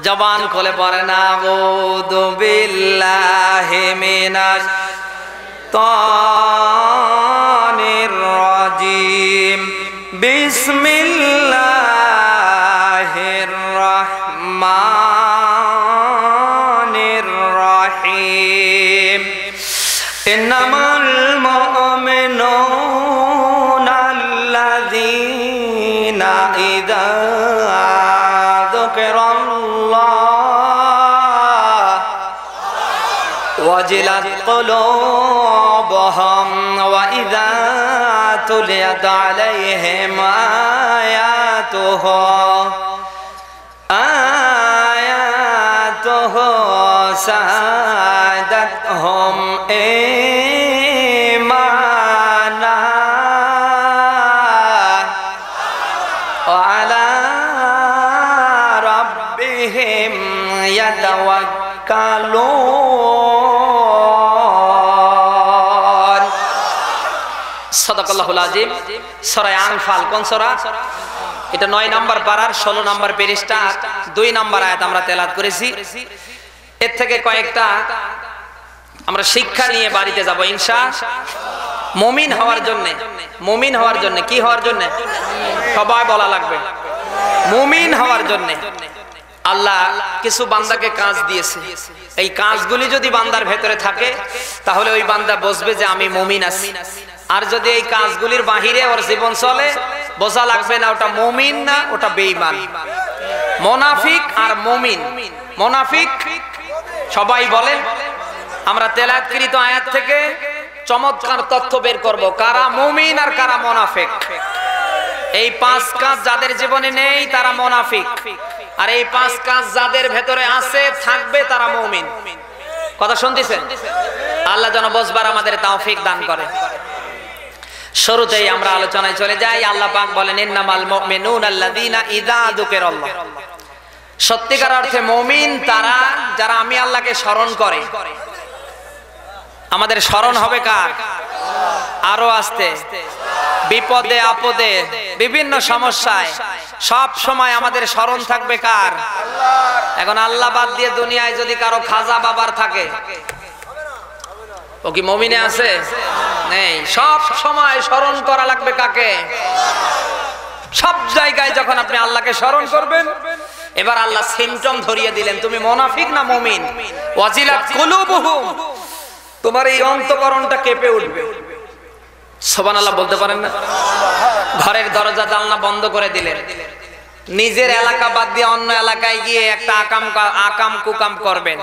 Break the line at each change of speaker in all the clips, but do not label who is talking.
জবান খুলে পড়েন আউযু বিল্লাহি মিনাশ শাইতানির রাজিম বিসমিল্লাহির রাহমানির রাহিম ইন্নামাল মুমিনুনা আল্লাযীনা ইযা وجلت قلوبهم وإذا تليت عليهم آياته زادتهم إيمانا وعلى ربهم يتوكلون। সাদাকাল্লাহুল আযীম। সূরা আনফাল কোন সূরা? এটা 9 নম্বর পারার 16 নম্বর পৃষ্ঠা 2 নম্বর আয়াত আমরা তেলাওয়াত করেছি। এর থেকে কয়েকটা আমরা শিক্ষা নিয়ে বাড়িতে যাব ইনশাআল্লাহ। মুমিন হওয়ার জন্য, মুমিন হওয়ার জন্য কি হওয়ার জন্য? সবাই বলা লাগবে। মুমিন হওয়ার জন্য আল্লাহ কিছু বান্দাকে কাজ দিয়েছে। এই কাজগুলি যদি বান্দার ভেতরে থাকে তাহলে ওই বান্দা বুঝবে যে আমি মুমিন আছি। আর যদি এই কাজগুলির বাহিরে ওর জীবন চলে, বোঝা লাগবে না ওটা মুমিন না, ওটা বেঈমান। মুনাফিক আর মুমিন, মুনাফিক সবাই বলেন। আমরা তেলাওয়াতকৃত আয়াত থেকে চমৎকার তথ্য বের করব কারা মুমিন আর কারা মুনাফিক। এই 5 কাজ যাদের জীবনে নেই তারা মুনাফিক, আর এই 5 কাজ যাদের ভেতরে আছে থাকবে তারা মুমিন। কথা শুনতেছেন? আল্লাহ যেন বুঝবার আমাদের তৌফিক দান করে। শুরুতেই আমরা আলোচনায় চলে যাই। আল্লাহ পাক বলেন ইন্নামাল মুমিনুনা আল্লাযীনা ইযা যুকিরাল্লাহ। সত্যিকার অর্থে মুমিন তারা যারা আমি আল্লাহকে স্মরণ করে। আমাদের স্মরণ হবে কার? আরো আসতে বিপদে আপদে বিভিন্ন সমস্যায় সব সময় আমাদের স্মরণ থাকবে কার? এখন আল্লাহ বাদ দিয়ে দুনিয়ায় যদি কারো খাজা বাবার থাকে, ও কি মুমিনে আছে? নেই। সব সময় স্মরণ করা লাগবে কাকে? সব জায়গায় যখন আপনি আল্লাহকে স্মরণ করবেন। এবার আল্লাহ সিম্পটম ধরিয়ে দিলেন, তুমি মুনাফিক না মুমিন? ওয়াজিলাত কুলুবুহুম, তোমার এই অন্তঃকরণটা কেঁপে উঠবে। সুবহানাল্লাহ বলতে পারেন না? ঘরের দরজা জানলা বন্ধ করে দিলেন, নিজের এলাকা বাদ দিয়ে অন্য এলাকায় গিয়ে একটা আকাম কুকাম করবেন।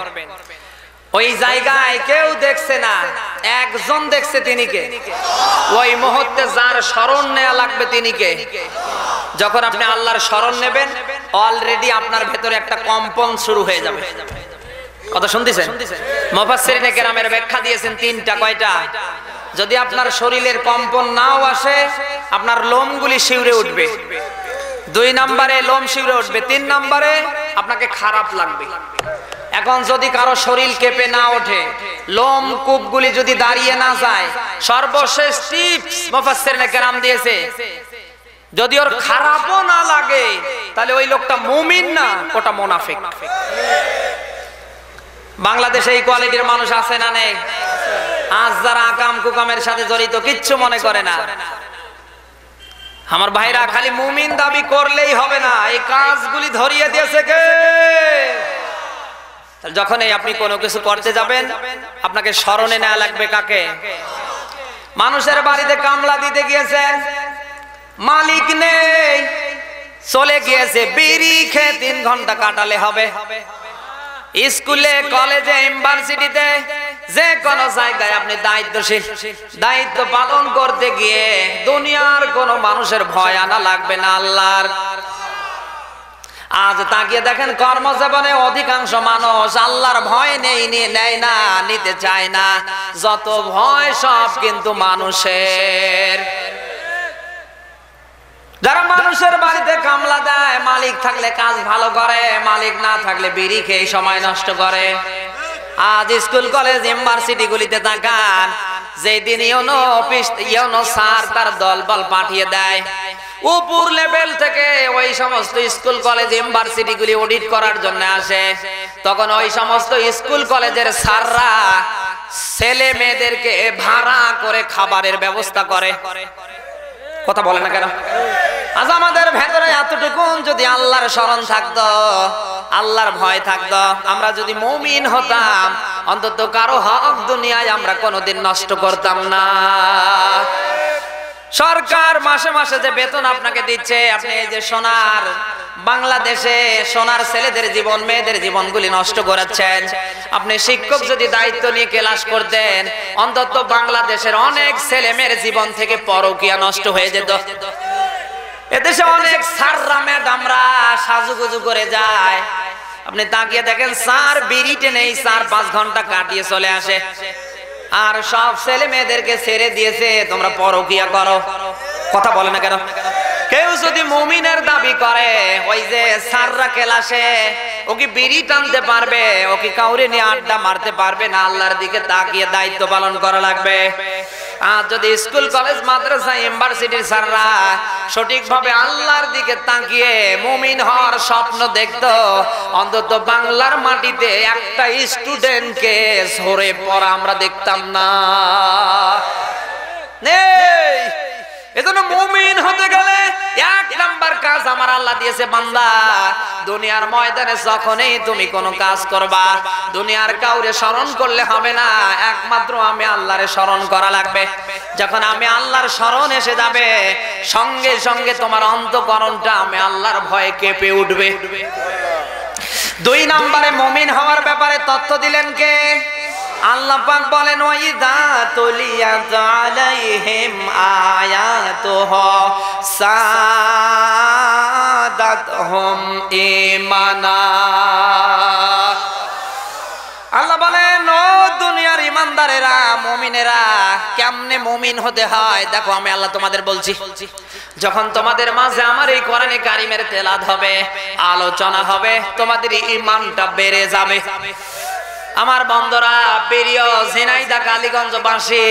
ওই জায়গায় কেউ দেখছে না, একজন দেখছে, তিনি কে? ওই মুহূর্তে যার স্মরণ নেওয়া লাগবে তিনি কে? যখন আপনি আল্লাহর স্মরণ নেবেন অলরেডি আপনার ভেতরে একটা কম্পন শুরু হয়ে যাবে। কথা শুনতেছেন? মুফাসসিরিনে কেরামের ব্যাখ্যা দিয়েছেন 3টা। কয়টা? যদি আপনার শরীরের কম্পন নাও আসে আপনার লোমগুলি শিউরে উঠবে। 2 নম্বরে লোম শিউরে উঠবে। 3 নম্বরে আপনাকে খারাপ লাগবে। এখন যদি কারো শরীর কেঁপে না ওঠে, লোম কূপগুলি যদি দাঁড়িয়ে না যায়, সর্বশেষ টিপস মুফাসসিরিনে কেরাম দিয়েছে, যদি ওর খারাপও না লাগে তাহলে ওই লোকটা মুমিন না, ওটা মুনাফিক। বাংলাদেশে এই কোয়ালিটির মানুষ আছে না নেই? আজ যারা আকাম কুকামের সাথে জড়িত কিচ্ছু মনে করে না। আমার ভাইরা, খালি মুমিন দাবি করলেই হবে না, এই কাজগুলি ধরিয়ে দিয়েছে কে? যখনই আপনি কোনো কিছু করতে যাবেন আপনাকে স্মরণে নেওয়া লাগবে কাকে? মানুষের বাড়িতে কামলা দিতে গিয়েছেন, মালিক নেই, চলে গিয়েছে, বিড়ি খেয়ে 3 ঘন্টা কাটালে হবে। স্কুলে, কলেজে, ইউনিভার্সিটিতে, যে কোনো জায়গায় আপনি দায়িত্বশীল, দায়িত্ব পালন করতে গিয়ে দুনিয়ার কোনো মানুষের ভয় আনা লাগবে না, আল্লাহর। আজ তাকিয়ে দেখেন কর্মজীবনে অধিকাংশ মানুষ আল্লাহর ভয় নেয় না, নিতে চায় না। যত ভয় সব কিন্তু মানুষের। যারা মানুষের বাড়িতে কামলা দেয়, মালিক থাকলে কাজ ভালো করে, মালিক না থাকলে বিড়ি খেয়ে সময় নষ্ট করে। আজ স্কুল কলেজ ইউনিভার্সিটি গুলিতে তাকান, যেদিন ইউনো স্যার তার দলবল পাঠিয়ে দেয়, উপর লেভেল থেকে ওই সমস্ত স্কুল কলেজ ইউনিভার্সিটি গুলি অডিট করার জন্য আসে, তখন ওই সমস্ত স্কুল কলেজের স্যাররা ছেলে মেয়েদেরকে ভাড়া করে খাবারের ব্যবস্থা করে। কথা বলে না কেন? আজ আমাদের ভেতরে এতটুকু যদি আল্লাহর স্মরণ থাকতো, আল্লাহর ভয় থাকতো, আমরা যদি মুমিন হতাম, অন্তত কারো হক দুনিয়ায় আমরা কোনোদিন নষ্ট করতাম না। সরকার মাসে মাসে যে বেতন আপনাকে দিচ্ছে, আপনি এই যে সোনার বাংলাদেশে সোনার ছেলেদের জীবন মেয়েদের জীবনগুলি নষ্ট করাচ্ছেন। আপনি শিক্ষক যদি দায়িত্ব নিয়ে ক্লাস করতেন, অন্তত বাংলাদেশের অনেক ছেলে মেয়ের জীবন থেকে পরকীয়া নষ্ট হয়ে যেত। এদেশে অনেক স্যাররা ম্যাডামরা সাজুগুজু করে যায়, আপনি তাকিয়ে দেখেন স্যার বিড়িটে নেই, স্যার 5 ঘন্টা কাটিয়ে চলে আসে, আর সব ছেলে মেয়েদেরকে ছেড়ে দিয়েছে তোমরা পরকীয়া করো। কথা বলে না কেন? কেউ যদি মুমিনের দাবি করে, ওই যে স্যাররা ক্লাসে ও কি বিড়ি টানতে পারবে, ও কি কাউরে নিয়ে আড্ডা মারতে পারবে না? আল্লাহর দিকে তাকিয়ে দায়িত্ব পালন করা লাগবে। আর যদি স্কুল কলেজ মাদ্রাসা ইউনিভার্সিটির স্যাররা সঠিকভাবে আল্লাহর দিকে তাকিয়ে মুমিন হওয়ার স্বপ্ন দেখতো, অন্তত বাংলার মাটিতে একটা স্টুডেন্টকে ঝরে পড়া আমরা দেখতাম না। এজন্য মুমিন হতে গেলে 1 নাম্বার কাজ আমার আল্লাহ দিয়েছে, বান্দা দুনিয়ার ময়দানে যখনই তুমি কোনো কাজ করবা, দুনিয়ার কাউরে স্মরণ করলে হবে না, একমাত্র আমি আল্লাহরে স্মরণ করা লাগবে। যখন আমি আল্লাহর স্মরণ এসে যাবে, সঙ্গে সঙ্গে তোমার অন্তঃকরণটা আমি আল্লাহর ভয়ে কেঁপে উঠবে। 2 নম্বরে মুমিন হওয়ার ব্যাপারে তথ্য দিলেন কে? আল্লাহ পাক বলেন, ওয়াইদা তুলিয়াত আলাইহিম আয়াতুহু সাদাতহুম ঈমানা। আল্লাহ বলেন, ও দুনিয়ার ইমানদারেরা, মুমিনেরা, কেমনে মুমিন হতে হয় দেখো, আমি আল্লাহ তোমাদের বলছি। যখন তোমাদের মাঝে আমার এই কোরআনে কারিমের তেলাওয়াত হবে, আলোচনা হবে, তোমাদের ঈমানটা বেড়ে যাবে। আমার বন্ধুরা, প্রিয় ঝিনাইদহ কালীগঞ্জবাসী,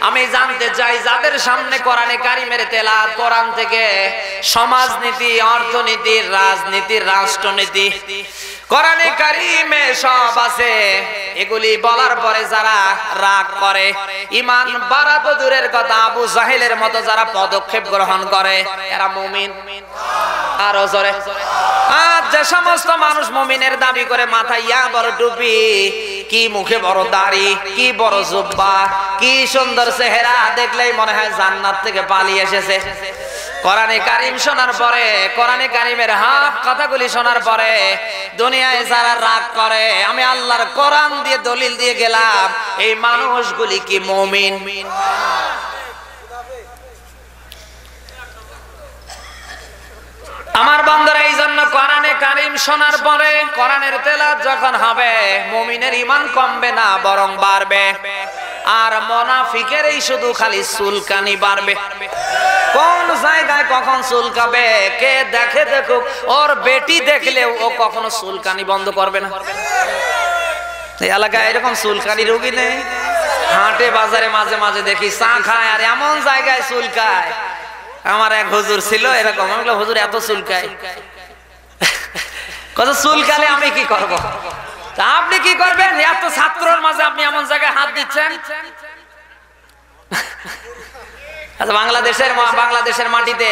আমি জানতে চাই যাদের সামনে কোরআনে কারিমের তেলাওয়াত, কোরআন থেকে সমাজনীতি, অর্থনীতি, রাজনীতি, রাষ্ট্রনীতি, কোরআনে কারিমে সব আছে, এগুলি বলার পরে যারা রাগ করে, ঈমান বাড়া তো দূরের কথা, আবু জাহেলের মতো যারা পদক্ষেপ গ্রহণ করে, এরা মুমিন। আরো জোরে। আর যে সমস্ত মানুষ মুমিনের দাবি করে, মাথায় ইয়া বড় টুপি, কি মুখে বড় দাড়ি, কি বড় জুব্বা, কি সুন্দর চেহারা, দেখলেই মনে হয় জান্নাত থেকে পালিয়ে এসেছে। কোরআনে কারিম শোনার পরে, কোরআনে কারিমের হক কথাগুলি শোনার পরে দুনিয়ায় যারা রাগ করে, আমি আল্লাহর কোরআন দিয়ে দলিল দিয়ে গেলাম, এই মানুষগুলি কি মুমিন? আমার বান্দারা, এই জন্য কোরআনে কারিম শোনার পরে, কোরআনের তেলাওয়াত যখন হবে, মুমিনের ঈমান কমবে না, বরং বাড়বে। আর মুনাফিকের এই শুধু খালি চুলকানি বাড়বে। কোন জায়গায় কখন চুলকাবে কে দেখে দেখুক, ওর বেটি দেখলেও ও কখনো চুলকানি বন্ধ করবে না। এই এলাকায় এরকম চুলকানি রোগী নেই? হাটে বাজারে মাঝে মাঝে দেখি চা খায় আর এমন জায়গায় চুলকায়। আমার এক হুজুর ছিল এরকম, আমি বললাম, হুজুর এত চুলকায়? কত চুলকালে আমি কি করব? তা আপনি কি করবেন? এত ছাত্রর মাঝে আপনি এমন জায়গায় হাত দিচ্ছেন। আচ্ছা, বাংলাদেশের মাটিতে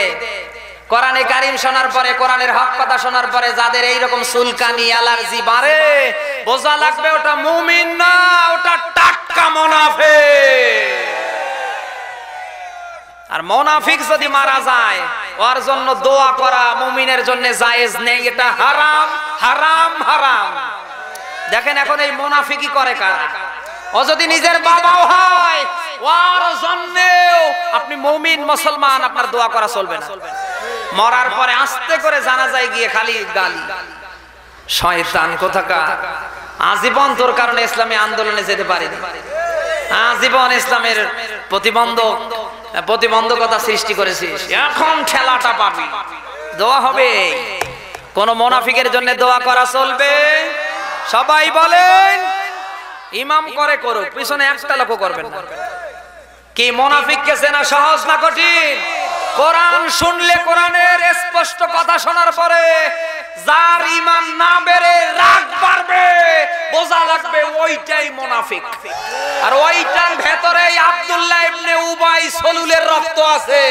কোরআনে কারিম শোনার পরে, কোরআনের হক কথা শোনার পরে যাদের এইরকম চুলকানি অ্যালার্জি বাড়ে, বোঝা লাগবে ওটা মুমিন না, ওটা টাটকা মুনাফিক। আর মুনাফিক যদি মারা যায়, ওর জন্য দোয়া করা মুমিনের জন্য জায়েজ নেই, এটা হারাম, হারাম, হারাম। দেখেন এখন এই মুনাফিকি করে কারা? ও যদি নিজের বাবাও হয়, ওর জন্যও আপনি মুমিন মুসলমান, আপনার দোয়া করা চলবে না। মরার পরে আস্তে করে জানাজায় গিয়ে খালি গালি, শয়তান কোথাকার, আজীবন তোর কারণে ইসলামী আন্দোলনে যেতে পারিনি, আজীবন ইসলামের প্রতিবন্ধকতা সৃষ্টি করেছিস, এখন ঠেলাটা পাবি। দোয়া হবে। কোন মুনাফিকের জন্য দোয়া করা চলবে? সবাই বলেন, ইমাম করে করুক, পিছনে একটা লোক করবেন না। কি মুনাফিককে চেনা সহজ না কঠিন? কোরআন শুনলে, কোরআনের স্পষ্ট কথা শোনার পরে যার ঈমান না বেড়ে রাগ বাড়বে, বোঝা লাগবে ওইটাই মুনাফিক। আর ওইটার ভেতরেই আব্দুল্লাহ ইবনে উবাই সলুলের রক্ত আছে।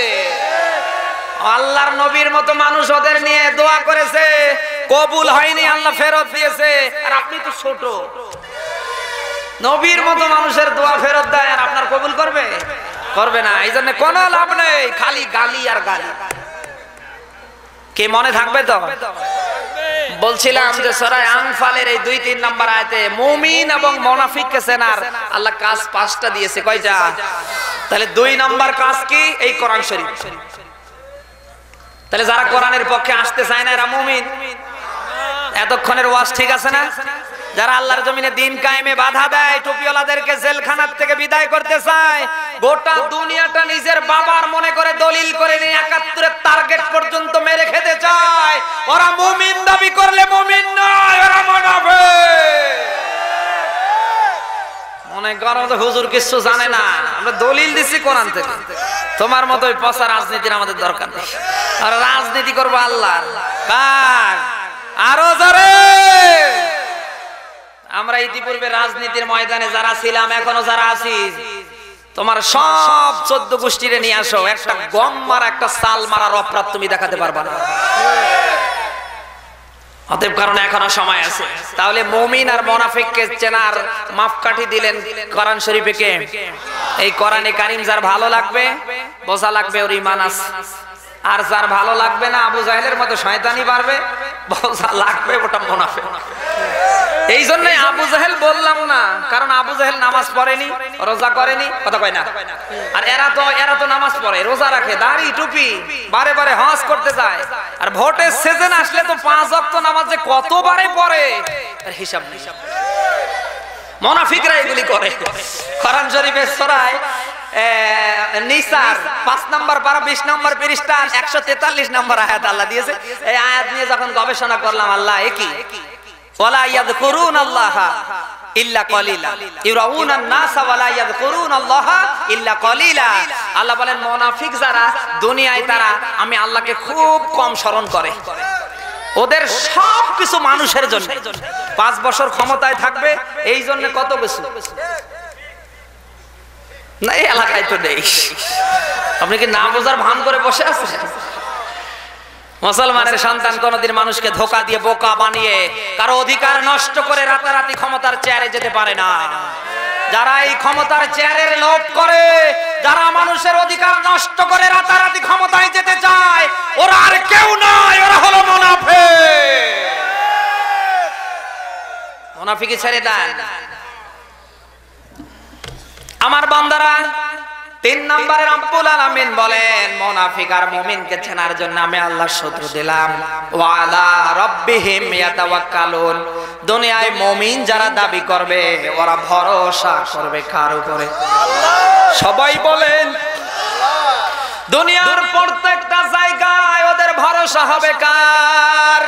আল্লাহর নবীর মতো মানুষ ওদের নিয়ে দোয়া করেছে, কবুল হয়নি, আল্লাহ ফেরত দিয়েছে। আর আপনি তো ছোট, নবীর মতো মানুষের দোয়া ফেরত দেয় আর আপনার কবুল করবে? করবে না। এই জন্য কোনো লাভ নেই, খালি গালি আর গালি। কে মনে থাকবে তো? বলছিলাম যে সূরা আনফালের এই 2-3 নম্বর আয়াতে মুমিন এবং মুনাফিককে চেনার আল্লাহ কাজ 5টা দিয়েছে। কয়টা? তাহলে 2 নম্বর কাজ কি? এই কোরআন শরীফ। তাহলে যারা কোরআনের পক্ষে আসতে চায় না এরা মুমিন। এতক্ষণের ওয়াজ ঠিক আছে না? যারা আল্লাহর জমিনে দিন কায়েমে বাধা দেয়, টুপিওয়ালাদেরকে জেলখানার থেকে বিদায় করতে চায়, গোটা দুনিয়াটা নিজের বাবার মনে করে দলিল করে নিয়ে 71-এর টার্গেট পর্যন্ত মেরে খেতে চায়, ওরা মুমিন দাবি করলে মুমিন নয়, ওরা মুনাফিক। মনে করো যে হুজুর কিছু জানে না, আমরা দলিল দিছি কোরআন থেকে। তোমার মতো ওই পচা রাজনীতির আমাদের দরকার নেই। আর রাজনীতি করবো আল্লাহর। কার? আরো জোরে। আমরা ইতিপূর্বে রাজনীতির ময়দানে যারা ছিলাম, এখনো যারা আছি, তোমার সব 14 গোষ্ঠীরে নিয়ে আসো, একটা গম মারা, একটা সাল মারার অপরাধ তুমি দেখাতে পারবা না। অতএব কারণ এখনো সময় আছে। তাহলে মুমিন আর মুনাফিককে চেনার মাপকাঠি দিলেন কোরআন শরীফে কে? এই কোরআনে কারীম যার ভালো লাগবে, বোঝা লাগবে ওর ঈমান আছে। আর যার ভালো লাগবে না, আবু জাহেলের মতো শয়তানি পারবে, বোঝা লাগবে ওটা মুনাফিক। এই জন্য আবু জাহেল বললাম না, কারণ আবু জাহেল নামাজ পড়েনি, রোজা করেনি, কথা কয় না। আর এরা তো নামাজ পড়ে, রোজা রাখে, দাড়ি টুপি, বারে বারে হজ করতে যায়। আর ভোটের সিজন আসলে তো 5 ওয়াক্ত নামাজ যে কতবারে পড়ে এর হিসাব নেই। মুনাফিকরা এগুলি করে। কোরআন শরীফের সূরা নিসার 5 নম্বর পারা 20 নম্বর পৃষ্ঠা 143 নম্বর আয়াত আল্লাহ দিয়েছে। এই আয়াত নিয়ে যখন গবেষণা করলাম, আল্লাহ একই ওয়ালা ইয়াযকুরুনাল্লাহা ইল্লা কলিলা ইউরাউনান নাসা ওয়ালা ইয়াযকুরুনাল্লাহা ইল্লা কলিলা। আল্লাহ বলেন মুনাফিক যারা দুনিয়ায়, তারা আমি আল্লাহকে খুব কম স্মরণ করে। ওদের সব কিছু মানুষের জন্য। 5 বছর ক্ষমতায় থাকবে, এই জন্য কত কিছু না এই এলাকায় তো নেই। আপনি কি না বোঝার ভান করে বসে আছেন? মুসলমানের সন্তান কোনদিন মানুষকে ধোঁকা দিয়ে বোকা বানিয়ে কারো অধিকার নষ্ট করে রাতারাতি ক্ষমতার চেয়ারে যেতে পারে না। যারা এই ক্ষমতার চেয়ারের লোভ করে, যারা মানুষের অধিকার নষ্ট করে রাতারাতি ক্ষমতায় যেতে চায়, ওরা আর কেউ নয়, ওরা হলো মুনাফিক। মুনাফিকি ছেড়ে দেন আমার বান্দারা। 3 নম্বরে রব্বুল আলামিন বলেন মুনাফিক আর মুমিনকে চেনার জন্য আমি আল্লাহ সূত্র দিলাম, ওয়া আলা রাব্বিহিম ইয়াতাওয়াক্কালুন। দুনিয়ায় মুমিন যারা দাবি করবে, ওরা ভরসা করবে কার উপরে? সবাই বলেন দুনিয়ার প্রত্যেকটা জায়গায় ওদের ভরসা হবে কার?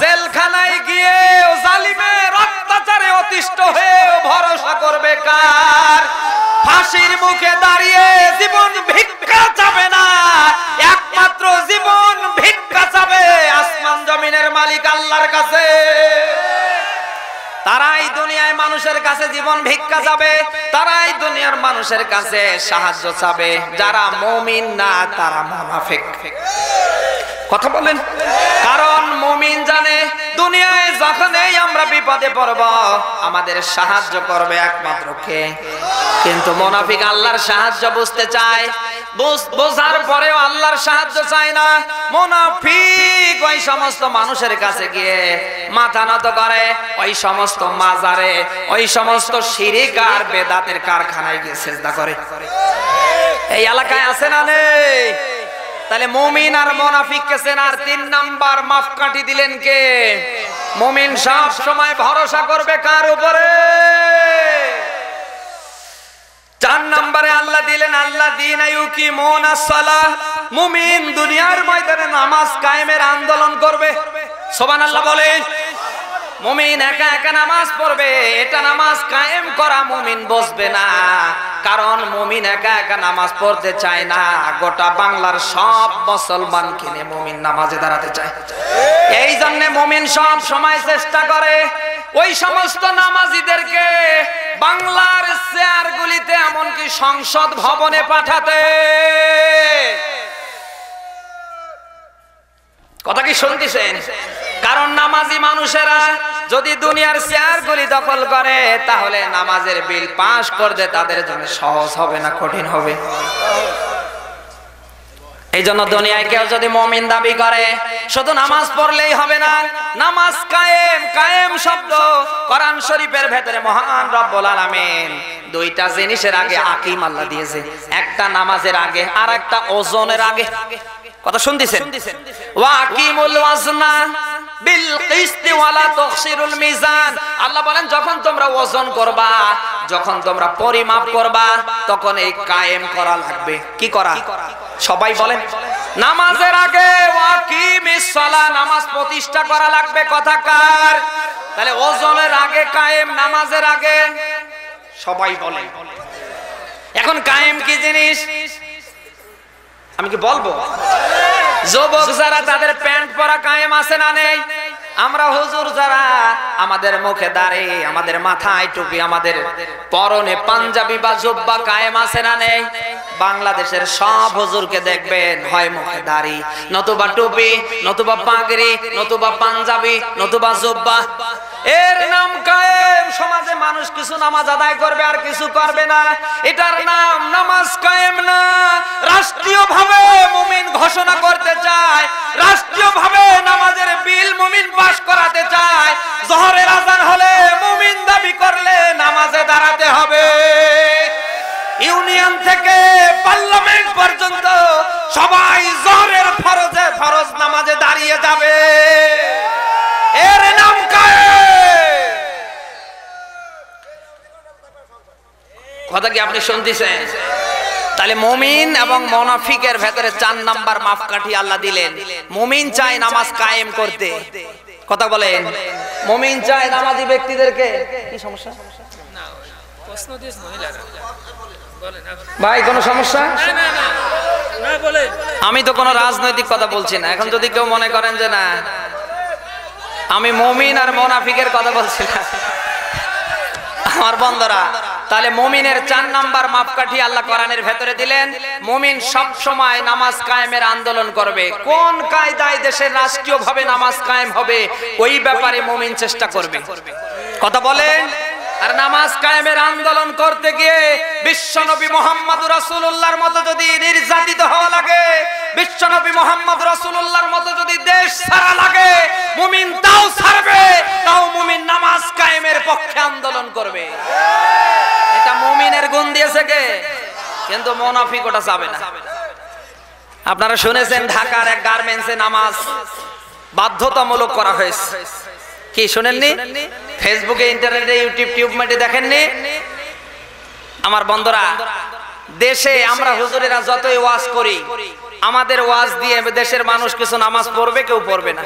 জেলখানায় গিয়ে জালিমের অত্যাচারে অতিষ্ঠ হয়ে ভরসা করবে কার? ফাঁসির মুখে দাঁড়িয়ে জীবন ভিক্ষা চাবে না, একমাত্র জীবন ভিক্ষা চাবে আসমান জমিনের মালিক আল্লাহর কাছে। তারাই দুনিয়ায় মানুষের কাছে জীবন ভিক্ষা যাবে, তারাই দুনিয়ার মানুষের কাছে সাহায্য চাবে। যারা মুমিন না, তারা মুনাফিক। কথা বলেন। কারণ মুমিন জানে দুনিয়ায় যখনই আমরা বিপদে পড়ব, আমাদের সাহায্য করবে একমাত্র কে? কিন্তু মুনাফিক আল্লাহর সাহায্য বুঝতে চায়, বোঝার পরেও আল্লাহর সাহায্য চায় না। মুনাফিক ওই সমস্ত মানুষের কাছে গিয়ে মাথা নত করে, ওই সমস্ত মাজারে, ওই সমস্ত শিরিক আর বেদাতের কারখানায় গিয়ে সিজদা করে। এই এলাকায় আছে না নেই? তাহলে মুমিন আর মুনাফিককে চেনার 3 নাম্বার মাপকাঠি দিলেন কে? মুমিন সব সময় ভরসা করবে কার উপরে? 4 নম্বরে আল্লাহ দিলেন আল্লাযীনা ইউকিমুনাস সালাহ। মুমিন দুনিয়ার ময়দানে নামাজ কায়েমের আন্দোলন করবে। সুবহানাল্লাহ বলেন। মুমিন একা একা নামাজ পড়বে, এটা নামাজ কায়েম করা মুমিন বসবে না। কারণ মুমিন একা একা নামাজ পড়তে চায় না, গোটা বাংলার সব মুসলমানকে নিয়ে মুমিন নামাজে দাঁড়াতে চায়। এই জন্য মুমিন সব সময় চেষ্টা করে ওই সমস্ত নামাজীদেরকে বাংলার চেয়ারগুলিতে, এমনকি সংসদ ভবনে পাঠাতে। কথা কি শুনতেছেন? কারণ নামাজি মানুষেরা যদি দুনিয়ার চেয়ারগুলি দখল করে তাহলে নামাজের বিল পাস করতে তাদের জন্য সহজ হবে না কঠিন হবে। এই জন্য দুনিয়ায় কেউ যদি মুমিন দাবি করে শুধু নামাজ পড়লেই হবে না, নামাজ কায়েম। কায়েম শব্দ কোরআন শরীফের ভেতরে মহান রব্বুল আলামিন দুইটা জিনিসের আগে আকিম আল্লাহ দিয়েছে, একটা নামাজের আগে আর একটা ওজনের আগে। কথা শুনতেছেন? ওয়াকিমুল ওয়াজনা বিল কিসতি ওয়ালা তুখসিরুল মিজান। আল্লাহ বলেন যখন তোমরা ওজন করবা, যখন তোমরা পরিমাপ করবা, তখন এই কায়েম করা লাগবে। কি করা? সবাই বলেন নামাজের আগে ওয়াকিমিস সালাহ, নামাজ প্রতিষ্ঠা করা লাগবে। কথা কার? তাহলে ওজনের আগে কায়েম, নামাজের আগে। সবাই বলেন। এখন কায়েম কি জিনিস আমি কি বলবো? যুবক যারা তাদের প্যান্ট পরা কায়েম আছে না নেই? আমরা হুজুর যারা আমাদের মুখে দাড়ি, আমাদের মাথায় টুপি, আমাদের পরনে পাঞ্জাবি বা জুব্বা কায়েম আছে না নেই? বাংলাদেশের সব হুজুরকে দেখবেন হয় মুখে দাড়ি, নতুবা টুপি, নতুবা পাগড়ি, নতুবা পাঞ্জাবি, নতুবা জুব্বা। এর নাম কায়েম। সমাজে মানুষ কিছু নামাজ আদায় করবে আর কিছু করবে না, এটার নাম নামাজ কায়েম না। রাষ্ট্রীয়ভাবে মুমিন ঘোষণা করতে চায়, রাষ্ট্রীয়ভাবে নামাজের বিল মুমিন পাস করাতে চায়। জোহরের আযান হলে মুমিন দাবি করলে নামাজে দাঁড়াতে হবে। ইউনিয়ন থেকে পার্লামেন্ট পর্যন্ত সবাই জোহরের ফরজ নামাজে দাঁড়িয়ে যাবে। এর নাম কায়েম। কথা কি আপনি শুনতেছেন? তাহলে মুমিন এবং মুনাফিকের ভেতরে 4 নাম্বার মাপকাঠি আল্লাহ দিলেন। মুমিন চায় নামাজ কায়েম করতে। কথা বলেন। মুমিন চায় নামাজি ব্যক্তিদেরকে। কি সমস্যা? না, প্রশ্ন দিস মহিলারা। বলেন ভাই, কোন সমস্যা? না না না বলেন। আমি তো কোনো রাজনৈতিক কথা বলছি না। এখন যদি কেউ মনে করেন যে না আমি মুমিন আর মুনাফিকের কথা বলছি না, আমার বন্ধুরা, তাহলে মুমিনের 4 নাম্বার মাপকাঠি আল্লাহ কোরআনের ভেতরে দিলেন। মুমিন সব সময় নামাজ কায়েমের আন্দোলন করবে। কোন কায়দায় দেশের রাষ্ট্রীয়ভাবে নামাজ কায়েম হবে ওই ব্যাপারে মুমিন চেষ্টা করবে। কথা বলেন। আর নামাজ কায়েমের আন্দোলন করতে গিয়ে বিশ্বনবী মুহাম্মদ রাসূলুল্লাহর মতো যদি নির্যাতিত হওয়া লাগে, বিশ্বনবী মুহাম্মদ রাসূলুল্লাহর মতো যদি দেশ ছাড়া লাগে, মুমিন তাও ছাড়বে, তাও মুমিন নামাজ কায়েমের পক্ষে আন্দোলন করবে। এটা মুমিনের গুণ দিয়েছে কে? কিন্তু মুনাফিক ওটা যাবে না। আপনারা শুনেছেন ঢাকার এক গার্মেন্টসে নামাজ বাধ্যতামূলক করা হয়েছে। কি শুনেননি? ফেসবুকে, ইন্টারনেটে, ইউটিউব টিউবমেটে দেখেননি? আমার বন্ধুরা, দেশে আমরা হুজুরেরা যতই ওয়াজ করি, আমাদের ওয়াজ দিয়ে দেশের মানুষ কিছু নামাজ পড়বে, কেউ পড়বে না।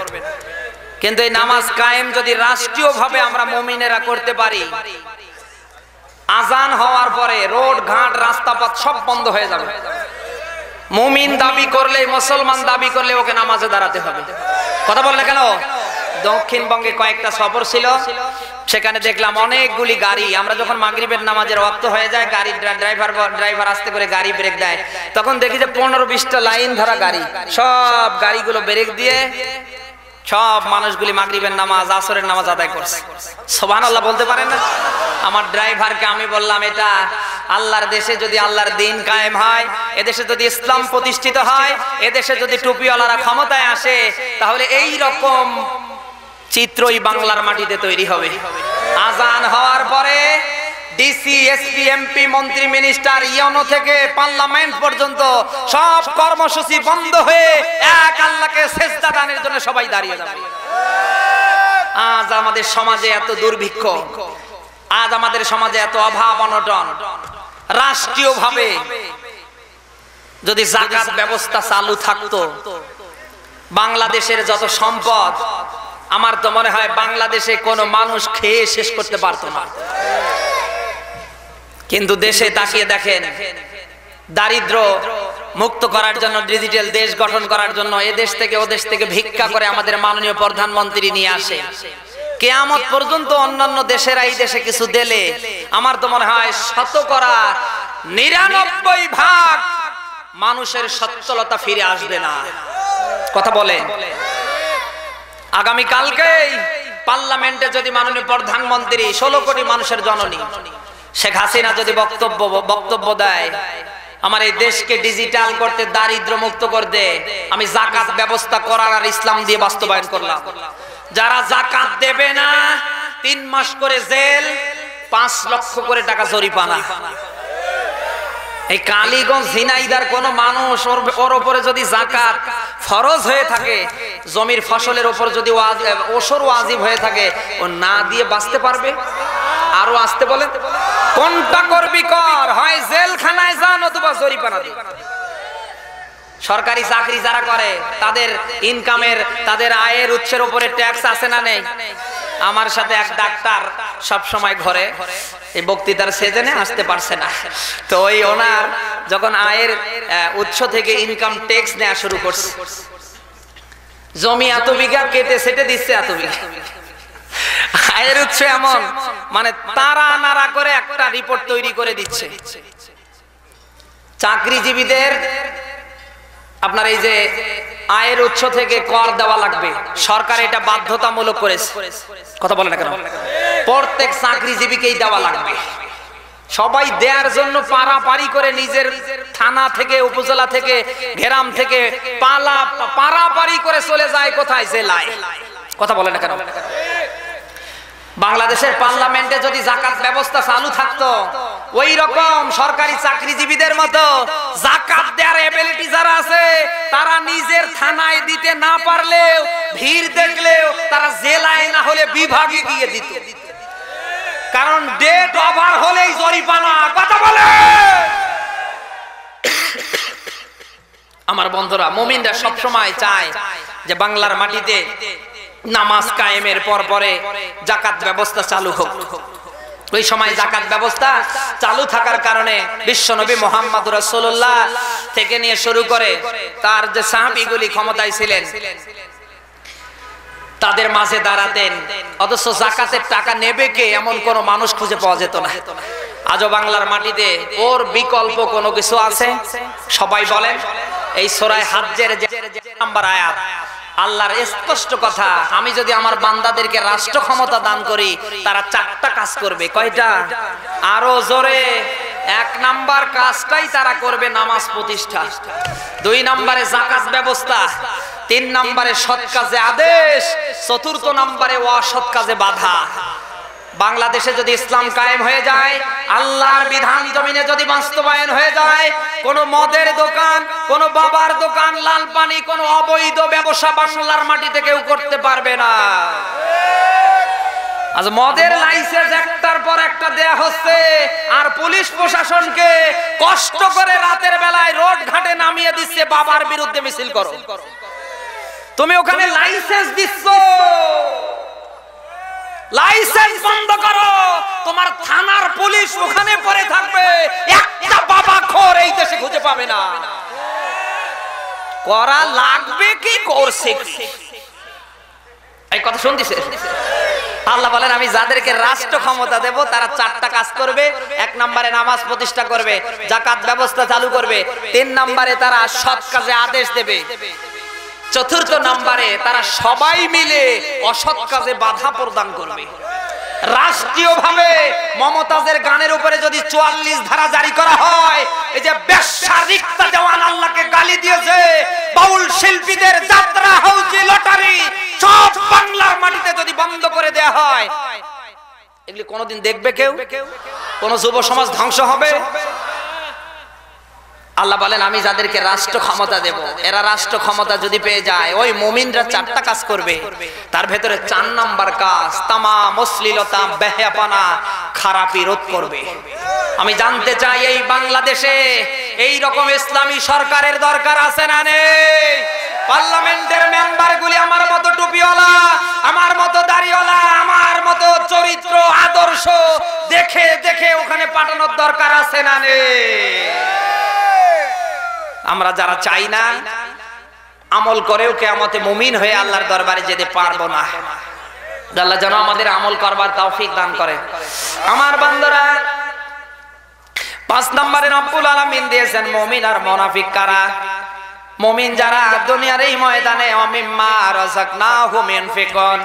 কিন্তু এই নামাজ কায়েম যদি রাষ্ট্রীয়ভাবে আমরা মুমিনেরা করতে পারি, আজান হওয়ার পরে রোড ঘাট রাস্তাপথ সব বন্ধ হয়ে যাবে। মুমিন দাবি করলে, মুসলমান দাবি করলে ওকে নামাজে দাঁড়াতে হবে। কথা বললে কেন? দক্ষিণবঙ্গে কয়েকটা সফর ছিল, সেখানে দেখলাম অনেকগুলি গাড়ি। আমরা যখন মাগরিবের নামাজের ওয়াক্ত হয়ে যায়, গাড়ির ড্রাইভার আস্তে করে গাড়ি ব্রেক দেয়, তখন দেখি যে 15-20টা লাইন ধরা গাড়ি, সব গাড়িগুলো ব্রেক দিয়ে সব মানুষগুলি মাগরিবের নামাজ, আসরের নামাজ আদায় করছে। সুবহানাল্লাহ বলতে পারেন না? আমার ড্রাইভারকে আমি বললাম, এটা আল্লাহর দেশে যদি আল্লাহর দিন কায়েম হয়, এদেশে যদি ইসলাম প্রতিষ্ঠিত হয়, এদেশে যদি টুপিওয়ালারা ক্ষমতায় আসে, তাহলে এই রকম চিত্রই বাংলার মাটিতে তৈরি হবে। আজান হওয়ার পরে ডিসি, এসপি, এমপি, মন্ত্রী, মিনিস্টার, ইউনো থেকে পার্লামেন্ট পর্যন্ত সব কর্মসূচি বন্ধ হয়ে এক আল্লাহকে সিজদা দানের জন্য সবাই দাঁড়িয়ে যাবে। আজ আমাদের সমাজে এত দুর্ভিক্ষ, আজ আমাদের সমাজে এত অভাব অনটন, রাষ্ট্রীয়ভাবে যদি যাকাত ব্যবস্থা চালু থাকতো, বাংলাদেশের যত সম্পদ, আমার তো মনে হয় বাংলাদেশে কোনো মানুষ খেয়ে শেষ করতে পারতো না। কিন্তু দেশে তাকিয়ে দেখেন, দারিদ্র মুক্ত করার জন্য, ডিজিটাল দেশ গঠন করার জন্য এ দেশ থেকে ও দেশ থেকে ভিক্ষা করে আমাদের মাননীয় প্রধানমন্ত্রী নিয়ে আসে। কিয়ামত পর্যন্ত অন্যান্য দেশেরা এই দেশে কিছু দিলে আমার তো মনে হয় 99% মানুষের সচ্ছলতা ফিরে আসবে না। কথা বলেন, আগামী কালকেই পার্লামেন্টে যদি মাননীয় প্রধানমন্ত্রী 16 কোটি মানুষের জননী শেখ হাসিনা যদি বক্তব্য দেয়, আমার এই দেশকে ডিজিটাল করতে, দারিদ্র মুক্ত করতে, আমি যাকাত ব্যবস্থা করার আর ইসলাম দিয়ে বাস্তবায়ন করলাম। যারা যাকাত দেবে না 3 মাস করে জেল, 5 লক্ষ করে টাকা জরিমানা। এই কালীগঞ্জ ঝিনাইদার কোন মানুষ ওর উপরে যদি যাকাত ফরজ হয়ে থাকে, জমির ফসলের উপর যদি ওসর ওয়াজিব হয়ে থাকে, ও না দিয়ে বাঁচতে পারবে? আরো আসতে বলেন, কোনটা করবি কর, হয় জেলখানায় যান অথবা জরিমানা দিন। সরকারি চাকরি যারা করে তাদের ইনকামের, তাদের আয়ের উৎসের উপরে ট্যাক্স আছে না নেই? আমার সাথে এক ডাক্তার সব সময় ঘরে, এই বক্তৃতার সিজনে আসতে পারছে না, তো ওই ওনার যখন আয়ের উৎস থেকে ইনকাম ট্যাক্স নেওয়া শুরু করছে, জমি এত বিঘা কেটে সেটে দিচ্ছে এত বিঘা, আয়ের উৎস এমন, মানে তারা নাড়া করে একটা রিপোর্ট তৈরি করে দিচ্ছে। চাকরিজীবীদের আপনার এই যে আয়ের উৎস থেকে কর দেওয়া লাগবে, সরকার এটা বাধ্যতামূলক করেছে। কথা বলে না কেন? প্রত্যেক চাকরিজীবীকেই দেওয়া লাগবে। সবাই দেওয়ার জন্য পারাপারি করে নিজের থানা থেকে, উপজেলা থেকে, গ্রাম থেকে পারাপারি করে চলে যায় কোথায়? জেলায়। কথা বলে না কেন? বাংলাদেশের পার্লামেন্টে যদি যাকাত ব্যবস্থা চালু থাকতো, ওই রকম সরকারি চাকরিজীবীদের মতো যাকাত দেওয়ার এবিলিটি যারা আছে, তারা নিজের থানায় দিতে না পারলেও, ভিড় দেখলেও তারা জেলায় না হলে বিভাগে গিয়ে দিত, কারণ ডেট ওভার হলেই জরিমানা। কথা বলে আমার বন্ধুরা, মুমিনরা সব সময় চায় যে বাংলার মাটিতে নামাজ কায়েমের পরে যাকাত ব্যবস্থা চালু হোক। ওই সময় যাকাত ব্যবস্থা চালু থাকার কারণে বিশ্বনবী মুহাম্মদ রাসূলুল্লাহ থেকে নিয়ে শুরু করে তার যে সাহাবীগুলি ক্ষমতায় ছিলেন, তাদের মাঝে দাঁড়াতেন, অথচ যাকাতের টাকা নেবে কে এমন কোন মানুষ খুঁজে পাওয়া যেত না। আজও বাংলার মাটিতে ওর বিকল্প কোনো কিছু আছে? সবাই বলেন। এই সূরা হজ্জের যে নাম্বার আয়াত, আল্লাহর স্পষ্ট কথা, আমি যদি আমার বান্দাদেরকে রাষ্ট্র ক্ষমতা দান করি, তারা 4টা কাজ করবে। কয়টা? আরো জোরে। 1 নাম্বার কাজটাই তারা করবে নামাজ প্রতিষ্ঠা, 2 নম্বরে যাকাত ব্যবস্থা, 3 নম্বরে সৎ কাজে আদেশ, 4র্থ নম্বরে অসৎ কাজে বাধা। বাংলাদেশে যদি ইসলাম কায়েম হয়ে যায়, আল্লাহর বিধান জমিনে যদি বাস্তবায়ন হয়ে যায়, কোন মদের দোকান, কোন বাবার দোকান, লাল পানি, কোন অবৈধ ব্যবসা বাংলার মাটিতে কেউ করতে পারবে না। আজ মদের লাইসেন্স একটার পর একটা দেয়া হচ্ছে, আর পুলিশ প্রশাসনকে কষ্ট করে রাতের বেলায় রোড ঘাটে নামিয়ে দিচ্ছে, বাবার বিরুদ্ধে মিছিল করো। তুমি ওখানে লাইসেন্স দিচ্ছ, লাইসেন্স বন্ধ করো, তোমার থানার পুলিশ ওখানে পড়ে থাকবে, একটা বাবা খোর এই দেশে খুঁজে পাবে না। করা লাগবে কি, করছে কি? এই কথা শুনতেছে? আল্লাহ বলেন, আমি যাদেরকে রাষ্ট্র ক্ষমতা দেব তারা 4টা কাজ করবে। 1 নম্বরে নামাজ প্রতিষ্ঠা করবে, যাকাত ব্যবস্থা চালু করবে, 3 নম্বরে তারা সৎ কাজে আদেশ দেবে, 4র্থ নম্বরে তারা সবাই মিলে অসৎ কাজে বাধা প্রদান করবে। রাষ্ট্রীয়ভাবে মমতাজের গানের উপরে যদি 44 ধারা জারি করা হয়, এই যে বেশ্যা রিক্তা দেওয়ান আল্লাহকে গালি দিয়েছে, বাউল শিল্পীদের যাত্রা, হাউজি, লটারি সব বাংলার মাটিতে যদি বন্ধ করে দেয়া হয়, এগুলি কোনোদিন দেখবে কেউ? কোন যুব সমাজ ধ্বংস হবে? আল্লাহ বলেন, আমি যাদেরকে রাষ্ট্র ক্ষমতা দেব, এরা রাষ্ট্র ক্ষমতা যদি পেয়ে যায়, ওই মুমিনরা 4টা কাজ করবে। তার ভেতরে 4 নাম্বার কাজ, তামাম অশ্লীলতা, বেহায়াপনা, খারাপি রোধ করবে। আমি জানতে চাই, এই বাংলাদেশে এই রকম ইসলামী সরকারের দরকার আছে না নেই? পার্লামেন্টের মেম্বার গুলি আমার মতো টুপিওয়ালা, আমার মতো দাড়িওয়ালা, আমার মতো চরিত্র আদর্শ দেখে দেখে ওখানে ময়দানে পাঠানোর দরকার আছে না নেই? আমরা যারা চাই না আমল করেও কিয়ামতে মুমিন হয়ে আল্লাহর দরবারে যেতে পারবো না। আল্লাহ যেন আমাদের আমল করবার তৌফিক দান করে। আমার বান্দারা, 5 নম্বরে রব্বুল আলামিন দিয়েছেন মুমিন আর মুনাফিক কারা। মুমিন যারা দুনিয়ার এই ময়দানে অমিম্মা রাযাকনাহুম ইনফিকুন,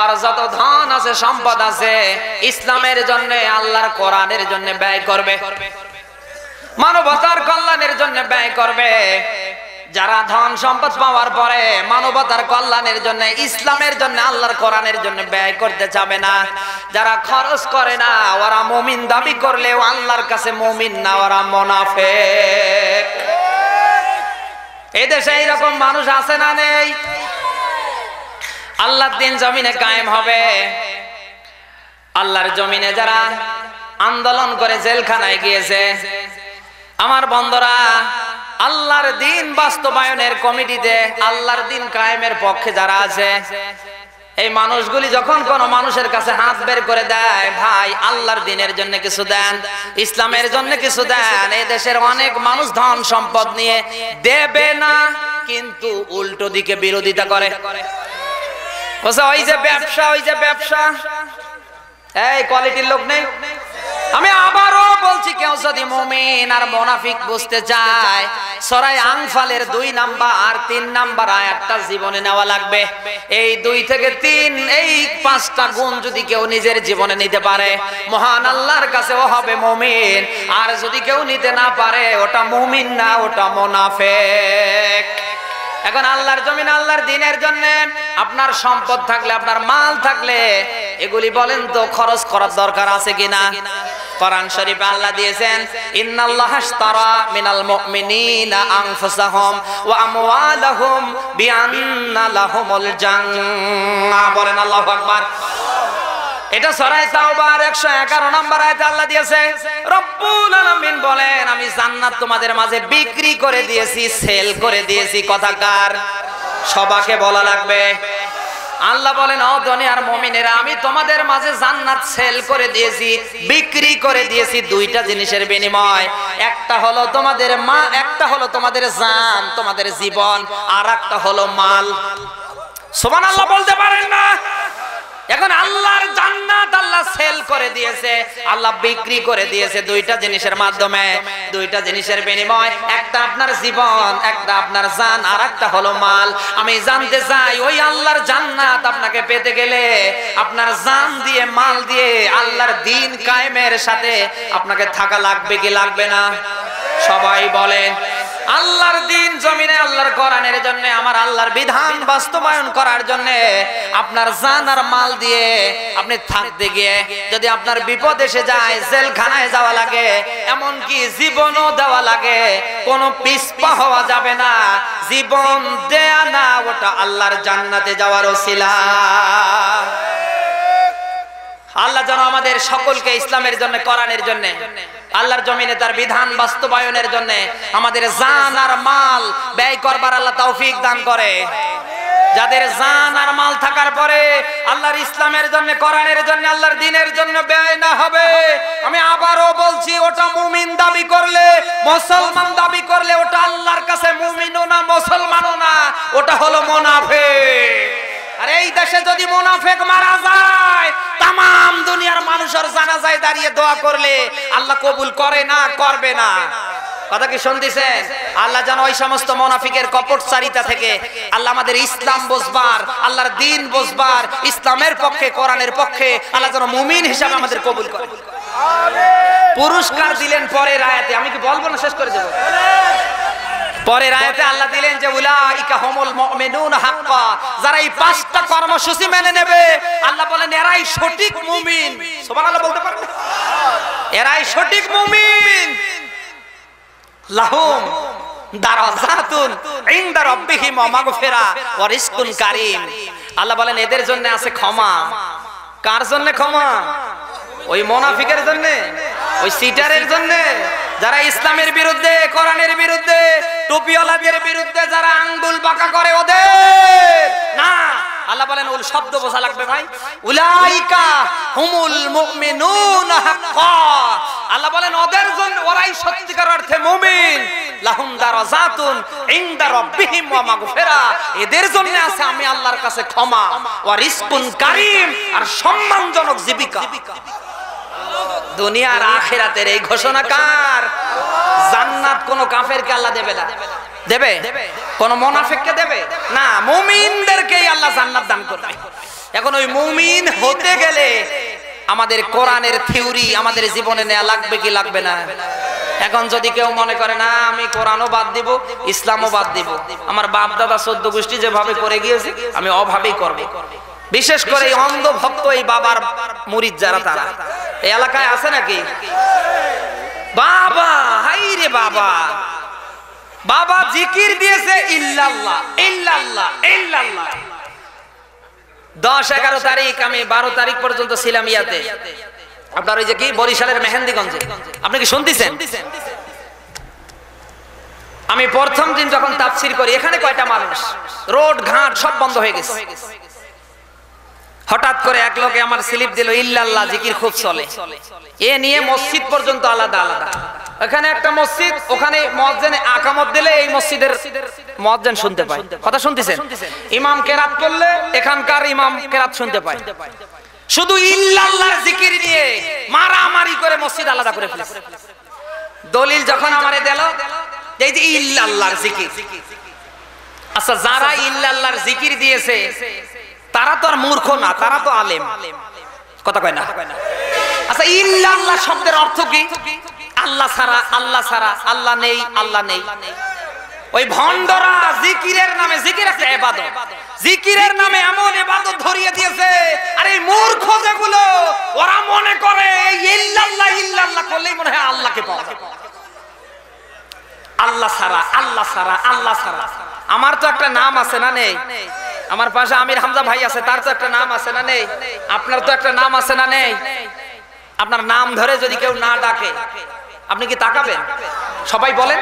আর যত ধন আছে সম্পদ আছে ইসলামের জন্য আল্লাহর কোরআনের জন্য ব্যয় করবে, মানবতার কল্যাণের জন্য ব্যয় করবে। যারা ধন সম্পদ পাওয়ার পরে মানবতার কল্যাণের জন্য ইসলামের জন্য আল্লাহর কোরআনের জন্য ব্যয় করতে চাবে না, যারা খরচ করে না, ওরা মুমিন দাবি করলেও আল্লাহর কাছে মুমিন না, ওরা মুনাফিক। এই দেশে এইরকম মানুষ আছে না নেই? আল্লাহর দিন জমিনে কায়েম হবে। আল্লাহর জমিনে যারা আন্দোলন করে জেলখানায় গিয়েছে, আমার বন্ধুরা, আল্লাহর দিন বাস্তবায়নের কমিটিতে আল্লাহর দিন কায়েমের পক্ষে যারা আছে, এই মানুষগুলি যখন কোন মানুষের কাছে হাত বের করে দেয়, ভাই আল্লাহর দিনের জন্য কিছু দেন, ইসলামের জন্য কিছু দেন, এই দেশের অনেক মানুষ ধন সম্পদ নিয়ে দেবে না, কিন্তু উল্টো দিকে বিরোধিতা করে। ওই যে ব্যবসা, ওই যে ব্যবসা, এই কোয়ালিটির লোক নেই। আমি আবারও বলছি, কেউ যদি মুমিন আর মুনাফিক বুঝতে চায়, সূরা আনফালের 2 নাম্বার আর 3 নাম্বার আয়াতটা জীবনে নেওয়া লাগবে। এই 2 থেকে 3, এই 5টা গুণ যদি কেউ নিজের জীবনে নিতে পারে, মহান আল্লাহর কাছে ও হবে মুমিন। আর যদি কেউ নিতে না পারে, ওটা মুমিন না, ওটা মুনাফিক। এখন আল্লাহর জমিন আল্লাহর দ্বীনের জন্য আপনার সম্পদ থাকলে, আপনার মাল থাকলে, এগুলি বলেন তো খরচ করার দরকার আছে কিনা? কোরআন শরীফে আল্লাহ দিয়েছেন, ইন্নাল্লাহা আশতারা মিনাল মুমিনিনা আনফুসাহুম ওয়া আমওয়ালাহুম বিআন্না লাহুমুল জান্নাহ। বলেন আল্লাহু আকবার। এটা সূরা তাওবার 111 নম্বর আয়াতে আল্লাহ দিয়েছে। রব্বুল আলামিন বলেন, আমি জান্নাত তোমাদের মাঝে বিক্রি করে দিয়েছি, সেল করে দিয়েছি। কথা কার? সবাইকে বলা লাগবে। আল্লাহ বলেন, ও দুনিয়ার মুমিনেরা, আমি তোমাদের মাঝে জান্নাত সেল করে দিয়েছি, বিক্রি করে দিয়েছি 2টা জিনিসের বিনিময়। একটা হলো তোমাদের মা, একটা হলো তোমাদের জান, তোমাদের জীবন, আর একটা হলো মাল। সুবহানাল্লাহ বলতে পারেন না? এখন আল্লাহর জান্নাত আল্লাহ সেল করে দিয়েছে, আল্লাহ বিক্রি করে দিয়েছে 2টা জিনিসের মাধ্যমে, 2টা জিনিসের বিনিময়। একটা আপনার জীবন, একটা আপনার জান, আর একটা হলো মাল। আমি জানতে চাই, ওই আল্লাহর জান্নাত আপনাকে পেতে গেলে আপনার জান দিয়ে, মাল দিয়ে আল্লাহর দ্বীন কায়েমের সাথে আপনাকে থাকা লাগবে কি লাগবে না? সবাই বলেন। আল্লাহর দ্বীন জমিনে আল্লাহর কোরআনের জন্য, আমার আল্লাহর বিধান বাস্তবায়ন করার জন্য আপনার জান আর মাল দিয়ে আপনি থাকতে গিয়ে যদি আপনার বিপদ এসে যায়, জেলখানায় যাওয়া লাগে, এমন কি জীবনও দেওয়া লাগে, কোনো পিছপা হওয়া যাবে না। জীবন দেয়া না, ওটা আল্লাহর জান্নাতে যাওয়ার ওসিলা। আল্লাহ যেন আমাদের সকলকে ইসলামের জন্য, কোরআনের জন্য, আল্লাহর জমিনে তার বিধান বাস্তবায়নের জন্য আমাদের জান আর মাল ব্যয় করবার আল্লাহ তৌফিক দান করে। যাদের জান আর মাল থাকার পরে আল্লাহর ইসলামের জন্য, কোরআনের জন্য, আল্লাহর দ্বীনের জন্য ব্যয় না হবে, আমি আবারও বলছি, ওটা মুমিন দাবি করলে, মুসলমান দাবি করলে, ওটা আল্লাহর কাছে মুমিনও না, মুসলমানও না, ওটা হলো মুনাফিক। আর এই দেশে যদি মুনাফিক মারা যায়, তামাম দুনিয়ার মানুষের জানাজায় দাঁড়িয়ে দোয়া করলে আল্লাহ কবুল করে না, করবে না। কথা কি শুনতেছেন? আল্লাহ যেন ওই সমস্ত মুনাফিকের কপটচারিতা থেকে আল্লাহ আমাদের ইসলাম বুঝবার, আল্লাহর দ্বীন বুঝবার, ইসলামের পক্ষে, কোরআনের পক্ষে আল্লাহ যেন মুমিন হিসাবে আমাদের কবুল করে। পুরস্কার দিলেন পরের আয়াতে, আমি কি বলবো না, শেষ করে দেব। পরের আয়াতে আল্লাহ দিলেন যে উলাইকা হুমুল মুমিনুনা হাক্কা, যারা এই 5টা কর্মসূচি মেনে নেবে, আল্লাহ বলেন এরাই সঠিক মুমিন। সুবহানাল্লাহ বলতে পারবেন? এরাই সঠিক মুমিন। লাহুম দারাজাতুন ইনদা রাব্বিহিম ওয়া মাগফিরা ওয়া রিজকুন কারীম। আল্লাহ বলেন এদের জন্য আছে ক্ষমা। কার জন্য ক্ষমা? ওই মুনাফিকের জন্য, ওই সিটারের জন্য, যারা ইসলামের বিরুদ্ধে, কোরআনের বিরুদ্ধে, টুপিওয়ালাদের বিরুদ্ধে যারা আঙ্গুল বাঁকা করে, ওদের না। আল্লাহ বলেন উল শব্দ বোঝা লাগবে ভাই, উলাইকা হুমুল মুমিনুনা হাক্কা। আল্লাহ বলেন ওদের জন্য, ওরাই সত্যিকার অর্থে মুমিন। লাহুম দারাজাতুন ইনদা রাব্বিহিম ওয়া মাগফিরা, এদের জন্য আছে আমি আল্লাহর কাছে ক্ষমা, ওয়া রিজকুন কারীম, আর সম্মানজনক জীবিকা। দুনিয়ার আখিরাতের এই ঘোষণা কার? জান্নাত কোন কাফেরকে আল্লাহ দেবে না। দেবে? কোন মুনাফিককে দেবে না, মুমিনদেরকেই আল্লাহ জান্নাত দান করবে। এখন ওই মুমিন হতে গেলে আমাদের কোরআনের থিওরি আমাদের জীবনে নেওয়া লাগবে কি লাগবে না? এখন যদি কেউ মনে করে না আমি কোরআনও বাদ দিব, ইসলামও বাদ দিব, আমার বাপ দাদা 14 গোষ্ঠী যেভাবে করে গিয়েছে আমি অভাবেই করব, বিশেষ করে এই অন্ধ ভক্ত, এই বাবার মুরিদ যারা, তারা এই এলাকায় আছে নাকি? বাবা হাই রে বাবা, বাবা জিকির দিয়েছে ইল্লাল্লাহ ইল্লাল্লাহ ইল্লাল্লাহ। 10-11 তারিখ, আমি 12 তারিখ পর্যন্ত ছিলাম ইয়াতে, আপনার ওই যে কি বরিশালের মেহেন্দিগঞ্জে। আপনি কি শুনতেছেন? আমি প্রথম দিন যখন তাফসীর করি, এখানে কয়টা মানুষ, রোড ঘাট সব বন্ধ হয়ে গেছে। হঠাৎ করে এক লোকে আমার স্লিপ দিল, ইল্লাল্লাহ জিকির খুব চলে, এ নিয়ে মসজিদ পর্যন্ত আলাদা আলাদা। এখানে একটা মসজিদ, ওখানে মুয়াজ্জিন আকামত দিলে এই মসজিদের মুয়াজ্জিন শুনতে পায়। কথা শুনতেছেন? ইমাম কেরাত করলে এখানকার ইমাম কেরাত শুনতে পায়। শুধু ইল্লাল্লাহর জিকির নিয়ে মারামারি করে মসজিদ আলাদা করে ফেলেছে। দলিল যখন আমারে দিল, এই যে ইল্লাল্লাহর জিকির, আচ্ছা যারা ইল্লাল্লাহর জিকির দিয়েছে তারা তো আর মূর্খ না, তারা তো আলেম। কথা কয় না? আচ্ছা ইল্লাল্লাহ শব্দের অর্থ কি? আল্লাহ ছাড়া, আল্লাহ ছাড়া, আল্লাহ নেই, আল্লাহ নেই। ওই ভণ্ডরা জিকিরের নামে, জিকির একটা ইবাদত, জিকিরের নামে এমন ইবাদত ধরিয়ে দিয়েছে। আর এই মূর্খ যেগুলো, ওরা মনে করে এই ইল্লাল্লাহ ইল্লাল্লাহ করলেই মনে হয় আল্লাহকে পাওয়া যাবে। আল্লাহ ছাড়া, আল্লাহ ছাড়া, আল্লাহ ছাড়া। আমার তো একটা নাম আছে না নেই? আমার পাশে আমির হামজা ভাই আছে, তার তো একটা নাম আছে না নেই? আপনার তো একটা নাম আছে না নেই? আপনার নাম ধরে যদি কেউ না ডাকে আপনি কি তাকাবেন? সবাই বলেন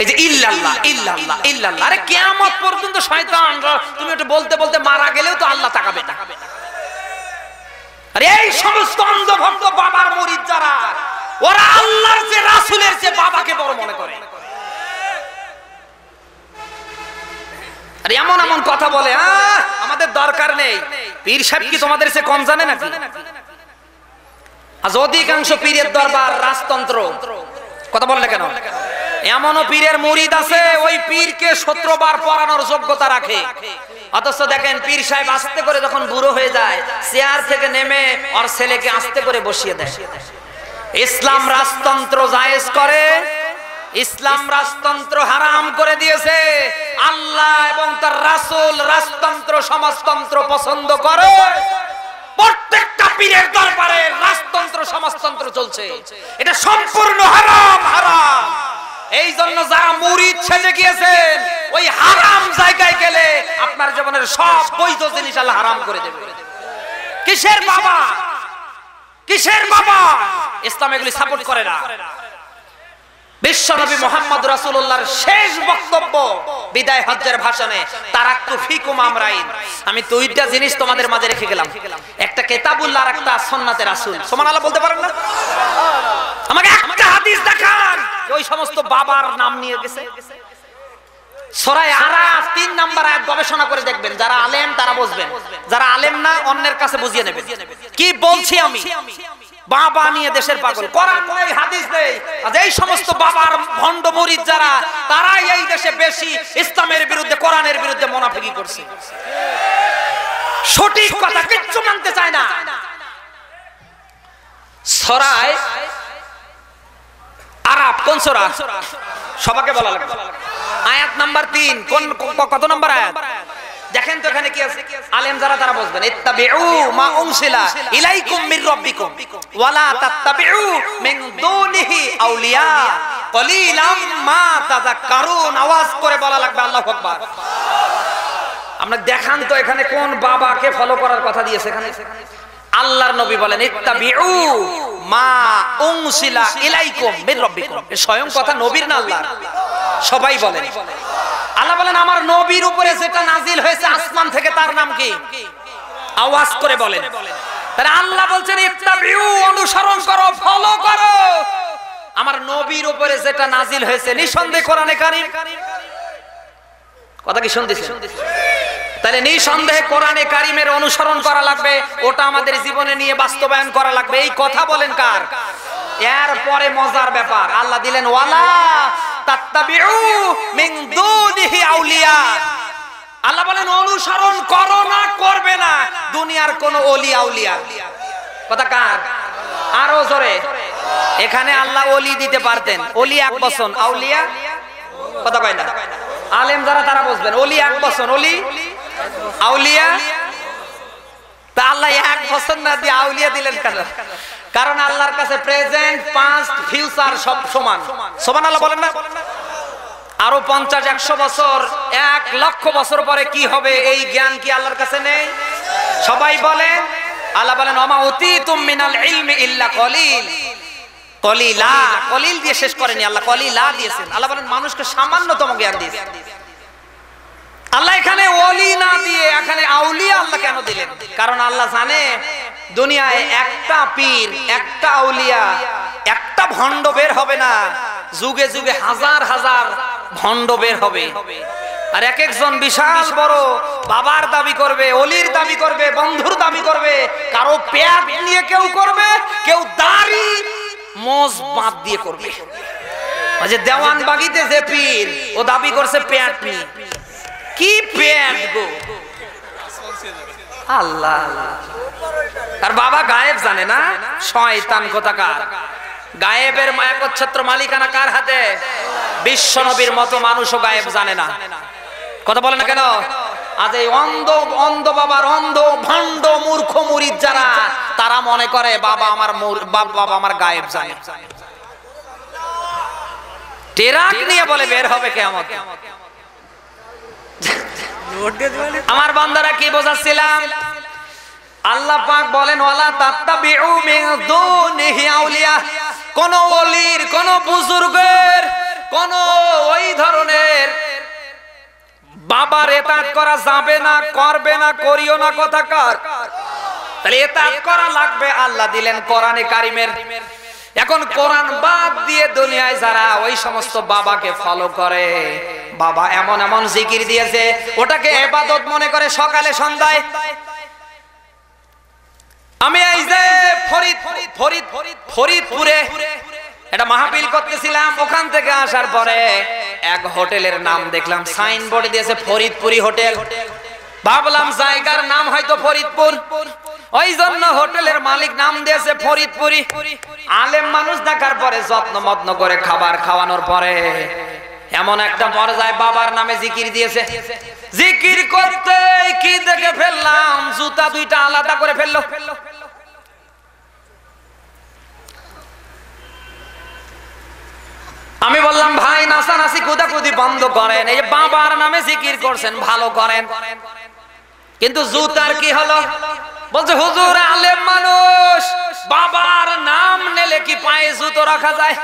এই যে ইল্লাল্লাহ ইল্লাল্লাহ ইল্লাল্লাহ। আরে কিয়ামত পর্যন্ত শয়তান, তুমি ওটা বলতে বলতে মারা গেলেও তো আল্লাহ তাকাবে না। আরে এই সমস্ত অন্ধভক্ত বাবার মুরিদ যারা, ওরা আল্লাহর চেয়ে রাসূলের চেয়ে বাবাকে বড় মনে করে। আর এমন এমন কথা বলে, আমাদের দরকার নেই। পীর সাহেব কি তোমাদের চেয়ে কম জানে নাকি? আজ অধিকাংশ পীরের দরবার রাজতন্ত্র। কথা বললে কেন? এমনও পীরের মুরিদ আছে ওই পীরকে 17 বার পড়ানোর যোগ্যতা রাখে, অথচ দেখেন পীর সাহেব আস্তে করে যখন বুড়ো হয়ে যায় চেয়ার থেকে নেমে ওর ছেলেকে আস্তে করে বসিয়ে দেয়। ইসলাম রাজতন্ত্র জায়েজ করে, ইসলাম রাজতন্ত্র হারাম করে দিয়েছে। আল্লাহ এবং তার রাসূল রাজতন্ত্র সমাজতন্ত্র পছন্দ করে। প্রত্যেকটা পীরের দরবারে রাজতন্ত্র সমাজতন্ত্র চলছে, এটা সম্পূর্ণ হারাম হারাম। এই জন্য যারা মুরিদ সেজে গিয়েছেন, ওই হারাম জায়গায় গেলে আপনার জীবনের সব বৈধ জিনিস আল্লাহ হারাম করে দেবে। কিসের বাবা, কিসের বাবা? ইসলাম এগুলি সাপোর্ট করে না। বিশ্বনবী মুহাম্মদ রাসূলুল্লাহর শেষ বক্তব্য বিদায় হজ্জের ভাষণে, তারাক্তু ফিকুম আমরাইন, আমি দুইটা জিনিস তোমাদের মাঝে রেখে গেলাম, একটা কিতাবুল্লাহ আর একটা সুন্নাতে রাসূল। সুবহানাল্লাহ বলতে পারেন না? আমাকে একটা হাদিস দেখান ওই সমস্ত বাবার নাম নিয়ে গেছে। সূরা আরাফ 3 নাম্বার আয়াত গবেষণা করে দেখবেন, যারা আলেম তারা বুঝবেন, যারা আলেম না অন্যের কাছে বুঝিয়ে নেবেন। কি বলছি আমি? বাবা নিয়ে দেশের পাগল, কোরআন নেই হাদিস নেই। আজ এই সমস্ত বাবার ভণ্ড মুরিদ যারা, তারাই এই দেশে বেশি ইসলামের বিরুদ্ধে, কোরআনের বিরুদ্ধে মুনাফিকি করছে। সঠিক কথা কিচ্ছু মানতে চায় না। সূরা আরাফ কোন সূরা? সবাইকে বলা লাগবে। আয়াত নাম্বার 3, কোন কত নাম্বার আয়াত? দেখেন তো এখানে কি আছে। আলেম যারা তারা বুঝবেন, ইত্তাবিউ মা উনসিলা ইলাইকুম মির রাব্বিকুম ওয়ালা তাত্তাবিউ মিন দুনিহি আউলিয়া কলিলাম মা তাযাক্কারুন। আওয়াজ করে বলা লাগবে আল্লাহু আকবার। আমরা দেখান তো এখানে কোন বাবাকে ফলো করার কথা দিয়েছে। এখানে আল্লাহর নবী বলেন ইত্তাবিউ মা উনসিলা ইলাইকুম মির রাব্বিকুম। এই স্বয়ং কথা নবীর না আল্লাহর? সবাই বলেন আল্লাহ বলেন আমার নবীর উপরে যেটা নাজিল হয়েছে আসমান থেকে তার নাম কি? আওয়াজ করে বলেন। তাহলে আল্লাহ বলছেন ইত্তাবিউ, অনুসরণ করো, ফলো করো আমার নবীর উপরে যেটা নাজিল হয়েছে, নিঃসন্দেহে কোরআনে কারীম। কথা কি শুনতেছেন? তাহলে নিঃসন্দেহে কোরআনে কারীমের অনুসরণ করা লাগবে, ওটা আমাদের জীবনে নিয়ে বাস্তবায়ন করা লাগবে। এই কথা বলেন কার? এরপরে মজার ব্যাপার, আল্লাহ দিলেন ওয়ালা তাত্তাবিউ মিন দুনিহি আউলিয়া। আল্লাহ বলেন অনুসরণ করো না, করবে না দুনিয়ার কোন ওলি আউলিয়া। কথা কার? আরো জোরে। এখানে আল্লাহ ওলি দিতে পারতেন, ওলি এক বছর, আউলিয়া কথা কয় না। আলেম যারা তারা বুঝবেন, ওলি এক বছর, ওলি আউলিয়া। তা আল্লাহ এক বছর না দিয়ে আউলিয়া দিলেন কেন? কারণ আল্লাহর কাছে প্রেজেন্ট, পাস্ট, ফিউচার সব সমান। সুবহানাল্লাহ বলেন না? আরো 50-100 বছর, 1 লক্ষ বছর পরে কি হবে এই জ্ঞান কি আল্লাহর কাছে নেই? সবাই বলেন। আল্লাহ বলেন ওমা উতিতুম মিনাল ইলমি ইল্লা কলিল। কলিলা, কলিল দিয়ে শেষ করেনি আল্লাহ, কলিলা দিয়েছেন। আল্লাহ বলেন মানুষকে সামান্যতম জ্ঞান দিয়েছেন। আল্লাহ এখানে ওলি না দিয়ে এখানে আউলিয়া আল্লাহ কেন দিলেন? কারণ আল্লাহ জানে দুনিয়ায় একটা পীর, একটা আউলিয়া, একটা ভণ্ড বের হবে না, যুগে যুগে হাজার হাজার ভণ্ড বের হবে। আর এক একজন বিশাল বড় বাবার দাবি করবে, অলির দাবি করবে, বন্ধুর দাবি করবে। কারো পেট নিয়ে কেউ করবে, কেউ দাড়ি মোজ বাঁধ দিয়ে করবে। যে দেওয়ানবাগিতে যে পীর, ও দাবি করছে পেট নিয়ে। কি পেট গো আল্লাহ! আর বাবা গায়েব জানে না, শয়তান কোথাকার। গায়েবের মায়াকচ্ছত্র মালিকানা কার হাতে? বিশ্ব নবীর মতো মানুষও গায়েব জানে না। কথা বলে না কেন? আজ এই অন্ধ বাবার অন্ধ ভণ্ড মূর্খ মুরিদ যারা, তারা মনে করে বাবা আমার গায়েব জানে। টেরাক নিয়ে বলে বের হবে কিয়ামত। আমার বান্দারা কি বোঝাচ্ছিলাম? আল্লাহ পাক বলেন ওয়ালা তাত্তাবিউ মিন দুনিহি আউলিয়া। কোন ওলির, কোন বুজুর্গের, কোন ওই ধরনের বাবার ইতাআত করা যাবে না, করবে না, করিও না। কথাকার তাহলে ইতাআত করা লাগবে। আল্লাহ দিলেন কোরআনে কারীমের। এখন কোরআন বাদ দিয়ে দুনিয়ায় যারা ওই সমস্ত বাবাকে ফলো করে, বাবা এমন এমন জিকির দিয়েছে, ওটাকে ইবাদত মনে করে সকালে সন্ধ্যায়। আমি এই যে ফরিদপুরে একটা মাহফিল করতেছিলাম, ওখান থেকে আসার পরে এক হোটেলের নাম দেখলাম, সাইনবোর্ডে দিয়েছে ফরিদপুরি হোটেল। ভাবলাম জায়গার নাম হয়তো ফরিদপুর, ওই জন্য হোটেলের মালিক নাম দিয়েছে ফরিদপুরি। আলেম মানুষ দেখার পরে যত্ন মত্ন করে খাবার খাওয়ানোর পরে এমন একটা পর্যায়ে বাবার নামে জিকির দিয়েছে। জিকির করতে কি দেখে ফেললাম, জুতা দুইটা আলাদা করে ফেললো। আমি বললাম ভাই নাচানাচি কুদাকুদি বন্ধ করেন, এই যে বাবার নামে জিকির করছেন ভালো করেন, কিন্তু জুতার কি হলো? বলছে হুজুর আলেম মানুষ, বাবার নাম নিলে কি পায়ে জুতো রাখা যায়?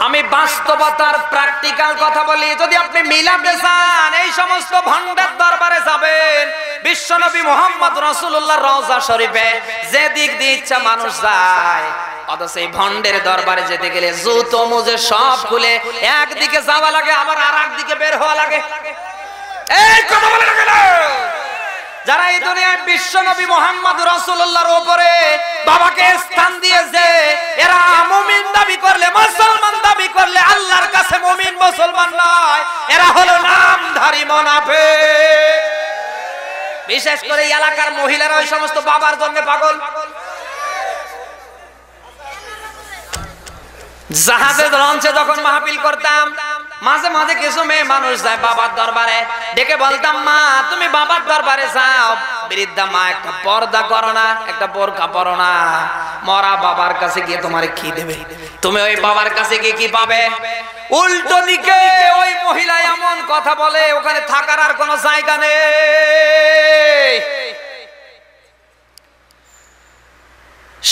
আমি বাস্তবতার প্র্যাকটিক্যাল কথা বলি। যদি আপনি মিলাতে চান, এই সমস্ত ভণ্ডের দরবারে যাবেন। বিশ্বনবী মুহাম্মদ রাসূলুল্লাহর রওজা শরীফে যে দিক দিয়ে ইচ্ছা মানুষ যায়, অথচ এই ভণ্ডের দরবারে যেতে গেলে জুতো মুজে সব খুলে একদিকে যাওয়া লাগে, আবার আর একদিকে বের হওয়া লাগে। এই কথা বলে না কেন? যারা এই দুনিয়ায় বিশ্বনবী মুহাম্মদ রাসূলুল্লাহর উপরে বাবাকে স্থান দিয়েছে, এরা মুমিন দাবি করলে, মুসলমান দাবি করলে আল্লাহর কাছে মুমিন মুসলমান নয়, এরা হলো নামধারী মুনাফিক। বিশেষ করে এই এলাকার মহিলারা ওই সমস্ত বাবার জন্য পাগল। জাহাজে লঞ্চে যখন মাহফিল করতাম, মাঝে মাঝে কিছু মেয়ে মানুষ যায় বাবার দরবারে, ডেকে বলতাম মা তুমি বাবার দরবারে যাও। বৃদ্ধা মা একটা পর্দা করো না, একটা বোরকা পরো না, মরা বাবার কাছে গিয়ে তোমার কি দেবে? তুমি ওই বাবার কাছে গিয়ে কি পাবে? উল্টো দিকে ওই মহিলা এমন কথা বলে, ওখানে থাকার আর কোনো জায়গা নেই।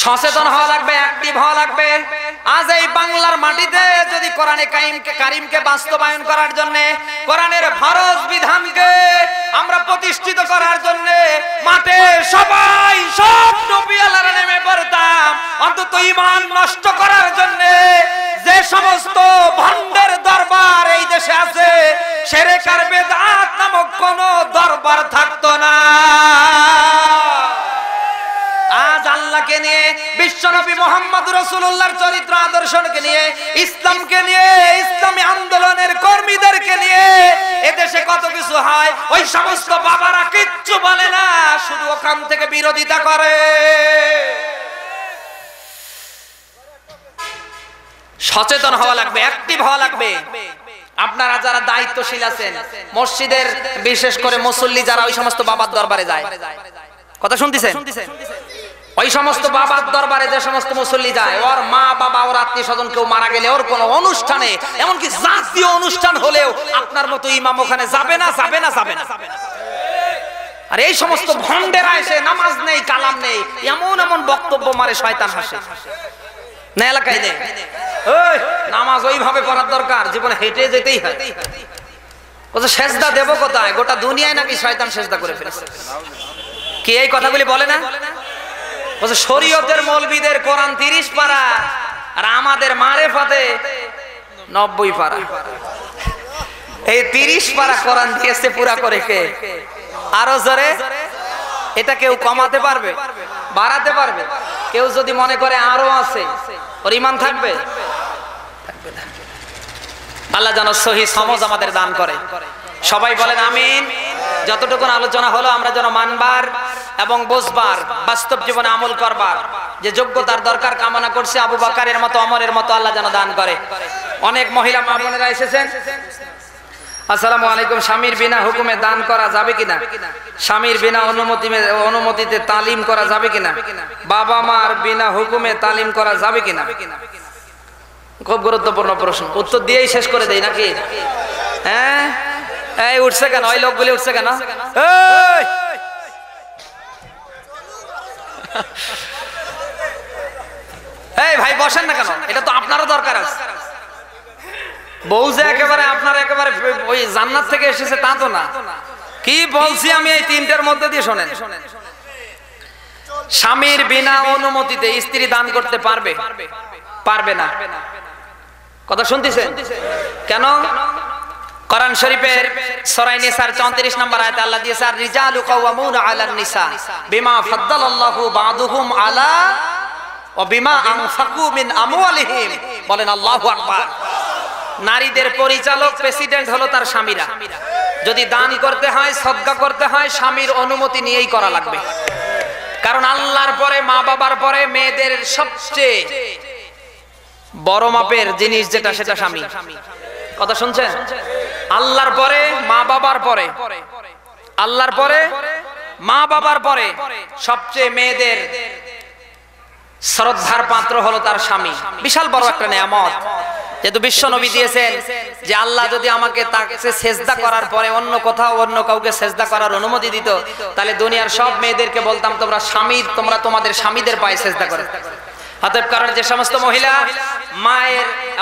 সচেতন হওয়া লাগবে, অ্যাক্টিভ হওয়া লাগবে। আজ এই বাংলার মাটিতে যদি কোরআনে কারিমকে বাস্তবায়ন করার জন্য, কোরআনের ফরজ বিধানকে আমরা প্রতিষ্ঠিত করার জন্য মাঠে সবাই সব টুপিওয়ালারা নেমে পড়তাম, অন্তত ঈমান নষ্ট করার জন্য যে সমস্ত ভণ্ডের দরবার এই দেশে আছে, শিরক আর বিদআত নামক কোন দরবার থাকতো না। আজ আল্লাহকে নিয়ে, বিশ্বনবী মুহাম্মদ রাসূলুল্লাহর চরিত্র আদর্শকে নিয়ে, ইসলামকে নিয়ে, ইসলামী আন্দোলনের কর্মীদেরকে নিয়ে এদেশে কত কিছু হয়, ওই সমস্ত বাবারা কিচ্ছু বলে না, শুধু ওখান থেকে বিরোধিতা করে। সচেতন হওয়া লাগবে, অ্যাক্টিভ হওয়া লাগবে। আপনারা যারা দায়িত্বশীল আছেন, মসজিদের বিশেষ করে মুসল্লি যারা ওই সমস্ত বাবার দরবারে যায়, কথা শুনতেছেন? ওই সমস্ত বাবার দরবারে যে সমস্ত মুসল্লি যায়, ওর মা বাবা, ওর আত্মীয় স্বজন কেউ মারা গেলে, ওর কোনো অনুষ্ঠানে, এমনকি জাতীয় অনুষ্ঠান হলেও আপনার মতো ইমাম ওখানে যাবে না, যাবে না, যাবে না। আর এই সমস্ত ভণ্ডেরা এসে নামাজ নেই, কালাম নেই, এমন এমন বক্তব্য মারে, শয়তান হাসে না এলাকায় নেই। ওই নামাজ ওইভাবে পড়ার দরকার, জীবনে হেঁটে যেতেই হয়। সেজদা দেব কোথায়? গোটা দুনিয়ায় নাকি শয়তান সেজদা করে ফেলেছে। কি এই কথাগুলি বলে না? শরীয়তের মৌলবীদের কোরআন 30 পারা, আর আমাদের মারেফাতে 90 পারা। এই 30 পারা কোরআন দিয়েছে পুরা করে কে? আরো জোরে। এটা কেউ কমাতে পারবে? বাড়াতে পারবে? কেউ যদি মনে করে আরো আছে, ওর ঈমান থাকবে? থাকবে না। আল্লাহ যেন সহি সমঝ আমাদের দান করে। সবাই বলেন আমিন। যতটুকু আলোচনা হলো আমরা যেন মানবার এবং বুঝবার, বাস্তব জীবনে আমল করবার যে যোগ্যতার দরকার কামনা করছে, আবু বকরের মতো, ওমরের মতো আল্লাহ যেন দান করে। অনেক মহিলা মা বোনেরা এসেছেন। আসসালামু আলাইকুম। স্বামীর বিনা হুকুমে দান করা যাবে কিনা? স্বামীর বিনা অনুমতিতে তালিম করা যাবে কিনা? বাবা মার বিনা হুকুমে তালিম করা যাবে কিনা? খুব গুরুত্বপূর্ণ প্রশ্ন, উত্তর দিয়েই শেষ করে দেই নাকি? হ্যাঁ, এই উঠছে কেন? ওই লোকগুলি উঠছে কেন? এই ভাই বসেন না কেন? এটা তো আপনারও দরকার আছে। বউ যে একেবারে আপনার একেবারে ওই জান্নাত থেকে এসেছে তা তো না। কি বলছি আমি এই তিনটার মধ্যে দিয়ে শোনেন। স্বামীর বিনা অনুমতিতে স্ত্রী দান করতে পারবে? পারবে না। কথা শুনতেছেন? কেন? কোরআন শরীফের সূরা নিসার 34 নম্বর আয়াতে আল্লাহ দিয়েছে, আর রিজালু কাওয়ামুনা আলান নিসা বিমা ফাদ্দালাল্লাহু বা'দুহুম আলা ওয়া বিমা আনফাকু মিন আমওয়ালিহিম। বলেন আল্লাহু আকবার। নারীদের পরিচালক, প্রেসিডেন্ট হলো তার স্বামীরা। যদি দান করতে হয়, সদকা করতে হয়, স্বামীর অনুমতি নিয়েই করা লাগবে। কারণ আল্লাহর পরে, মা বাবার পরে মেয়েদের সবচেয়ে বড় মাপের জিনিস যেটা, সেটা স্বামী। কথা শুনছেন? আল্লাহর পরে, মা বাবার পরে, আল্লাহর পরে, মা বাবার পরে সবচেয়ে মেয়েদের শ্রদ্ধার পাত্র হলো তার স্বামী। বিশাল বড় একটা নেয়ামত। যেহেতু বিশ্ব নবী দিয়েছেন যে আল্লাহ যদি আমাকে তাকে সেজদা করার পরে অন্য কোথাও অন্য কাউকে সেজদা করার অনুমতি দিত, তাহলে দুনিয়ার সব মেয়েদেরকে বলতাম তোমরা তোমাদের স্বামীদের পায়ে সেজদা করো। অতএব কারণ যে সমস্ত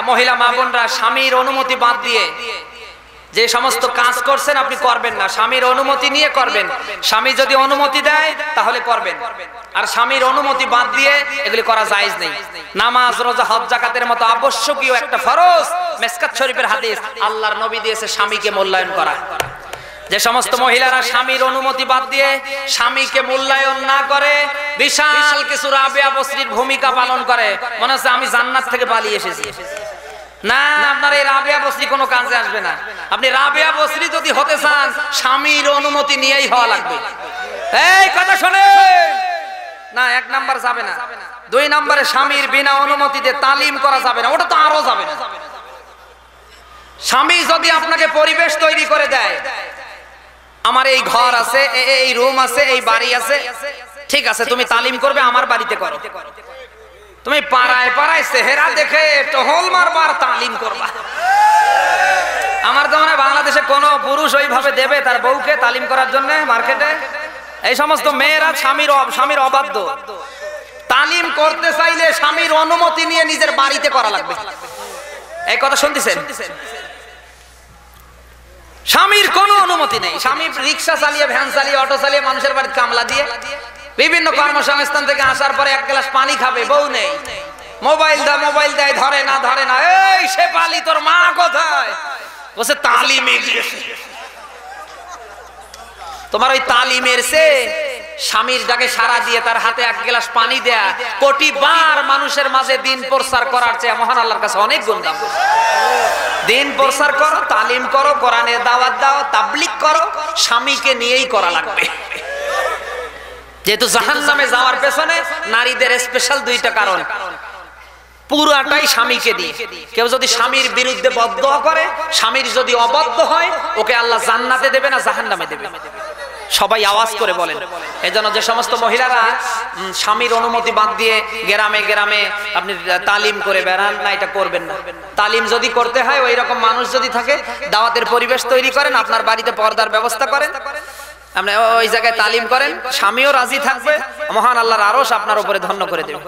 মহিলা মা বোনরা স্বামীর অনুমতি বাদ দিয়ে যে সমস্ত কাজ করছেন আপনি করবেন না, স্বামীর অনুমতি নিয়ে করবেন। স্বামী যদি অনুমতি দেয় তাহলে করবেন, আর স্বামীর অনুমতি বাদ দিয়ে এগুলি করা জায়েজ নেই। নামাজ, রোজা, হজ, যাকাতের মতো আবশ্যকীয় একটা ফরজ, মিসকাত শরীফের হাদিস, আল্লাহর নবী দিয়েছে স্বামীকে মূল্যায়ন করা। যে সমস্ত মহিলারা স্বামীর অনুমতি বাদ দিয়ে স্বামীকে মূল্যায়ন না করে, বিশাল কিছু রাবেয়া বসরির ভূমিকা পালন করে, মনে হচ্ছে আমি জান্নাত থেকে পালিয়ে এসেছি। না, আপনার এই রাবেয়া বসরি কোনো কাজে আসবে না। আপনি রাবেয়া বসরি যদি হতে চান, স্বামীর অনুমতি নিয়েই হওয়া লাগবে। এই কথা শুনে না, 1 নাম্বার যাবে না। 2 নম্বরে স্বামীর বিনা অনুমতিতে তালিম করা যাবে না, ওটা তো আরো যাবে না। স্বামী যদি আপনাকে পরিবেশ তৈরি করে দেয়, আমার এই ঘর আছে, এই রুম আছে, এই বাড়ি আছে, ঠিক আছে তুমি তালিম করবে আমার বাড়িতে করো। তুমি পাড়ায় পাড়ায় চেহারা দেখে টহল মারবার তালিম করবা। আমার তো মনে হয় বাংলাদেশে কোন পুরুষ ওইভাবে দেবে তার বউকে তালিম করার জন্য মার্কেটে? এই সমস্ত মেয়েরা স্বামীর অবাধ্য। তালিম করতে চাইলে স্বামীর অনুমতি নিয়ে নিজের বাড়িতে করা লাগবে। এই কথা শুনতেছেন? স্বামীর কোনো অনুমতি নেই। স্বামী রিক্সা চালিয়ে, ভ্যান চালিয়ে, অটো চালিয়ে মানুষের বাড়িতে কামলা দিয়ে বিভিন্ন কর্মসংস্থান থেকে আসার পরে এক গ্লাস পানি খাবে, বউ নেই, মোবাইল দাও, মোবাইল দেয়, ধরে না ধরে না। এই শেফালি তোর মা কোথায়? বসে তালিমে গিয়েছে। তোমার ওই তালিমের সে স্বামীর ডাকে সাড়া দিয়ে তার হাতে এক গ্লাস পানি দেয়া কোটিবার মানুষের মাঝে দিন প্রচার করার চেয়ে মহান আল্লাহর কাছে অনেক গুণ দাম। দিন প্রচার করো, তালিম করো, কোরআনের দাওয়াত দাও, তাবলীগ করো, স্বামীকে নিয়েই করা লাগবে। যেহেতু জাহান্নামে যাওয়ার পেছনে নারীদের স্পেশাল দুইটা কারণ, পুরাটাই স্বামীকে দিয়ে। কেউ যদি স্বামীর বিরুদ্ধে বদদোয়া করে, স্বামীর যদি অবদ্ধ হয়, ওকে আল্লাহ জান্নাতে দেবে না জাহান্নামে দেবে। সবাই আওয়াজ করে বলেন। এজন্য যে সমস্ত মহিলারা স্বামীর অনুমতি বাদ দিয়ে গ্রামে গ্রামে আপনি তালিম করে বেড়ান না, এটা করবেন না। তালিম যদি করতে হয়, ওই রকম মানুষ যদি থাকে, দাওয়াতের পরিবেশ তৈরি করেন, আপনার বাড়িতে পর্দার ব্যবস্থা করেন, আপনি ওই জায়গায় তালিম করেন, স্বামীও রাজি থাকবে, মহান আল্লাহর আরশ আপনার উপরে ধন্য করে দেবে।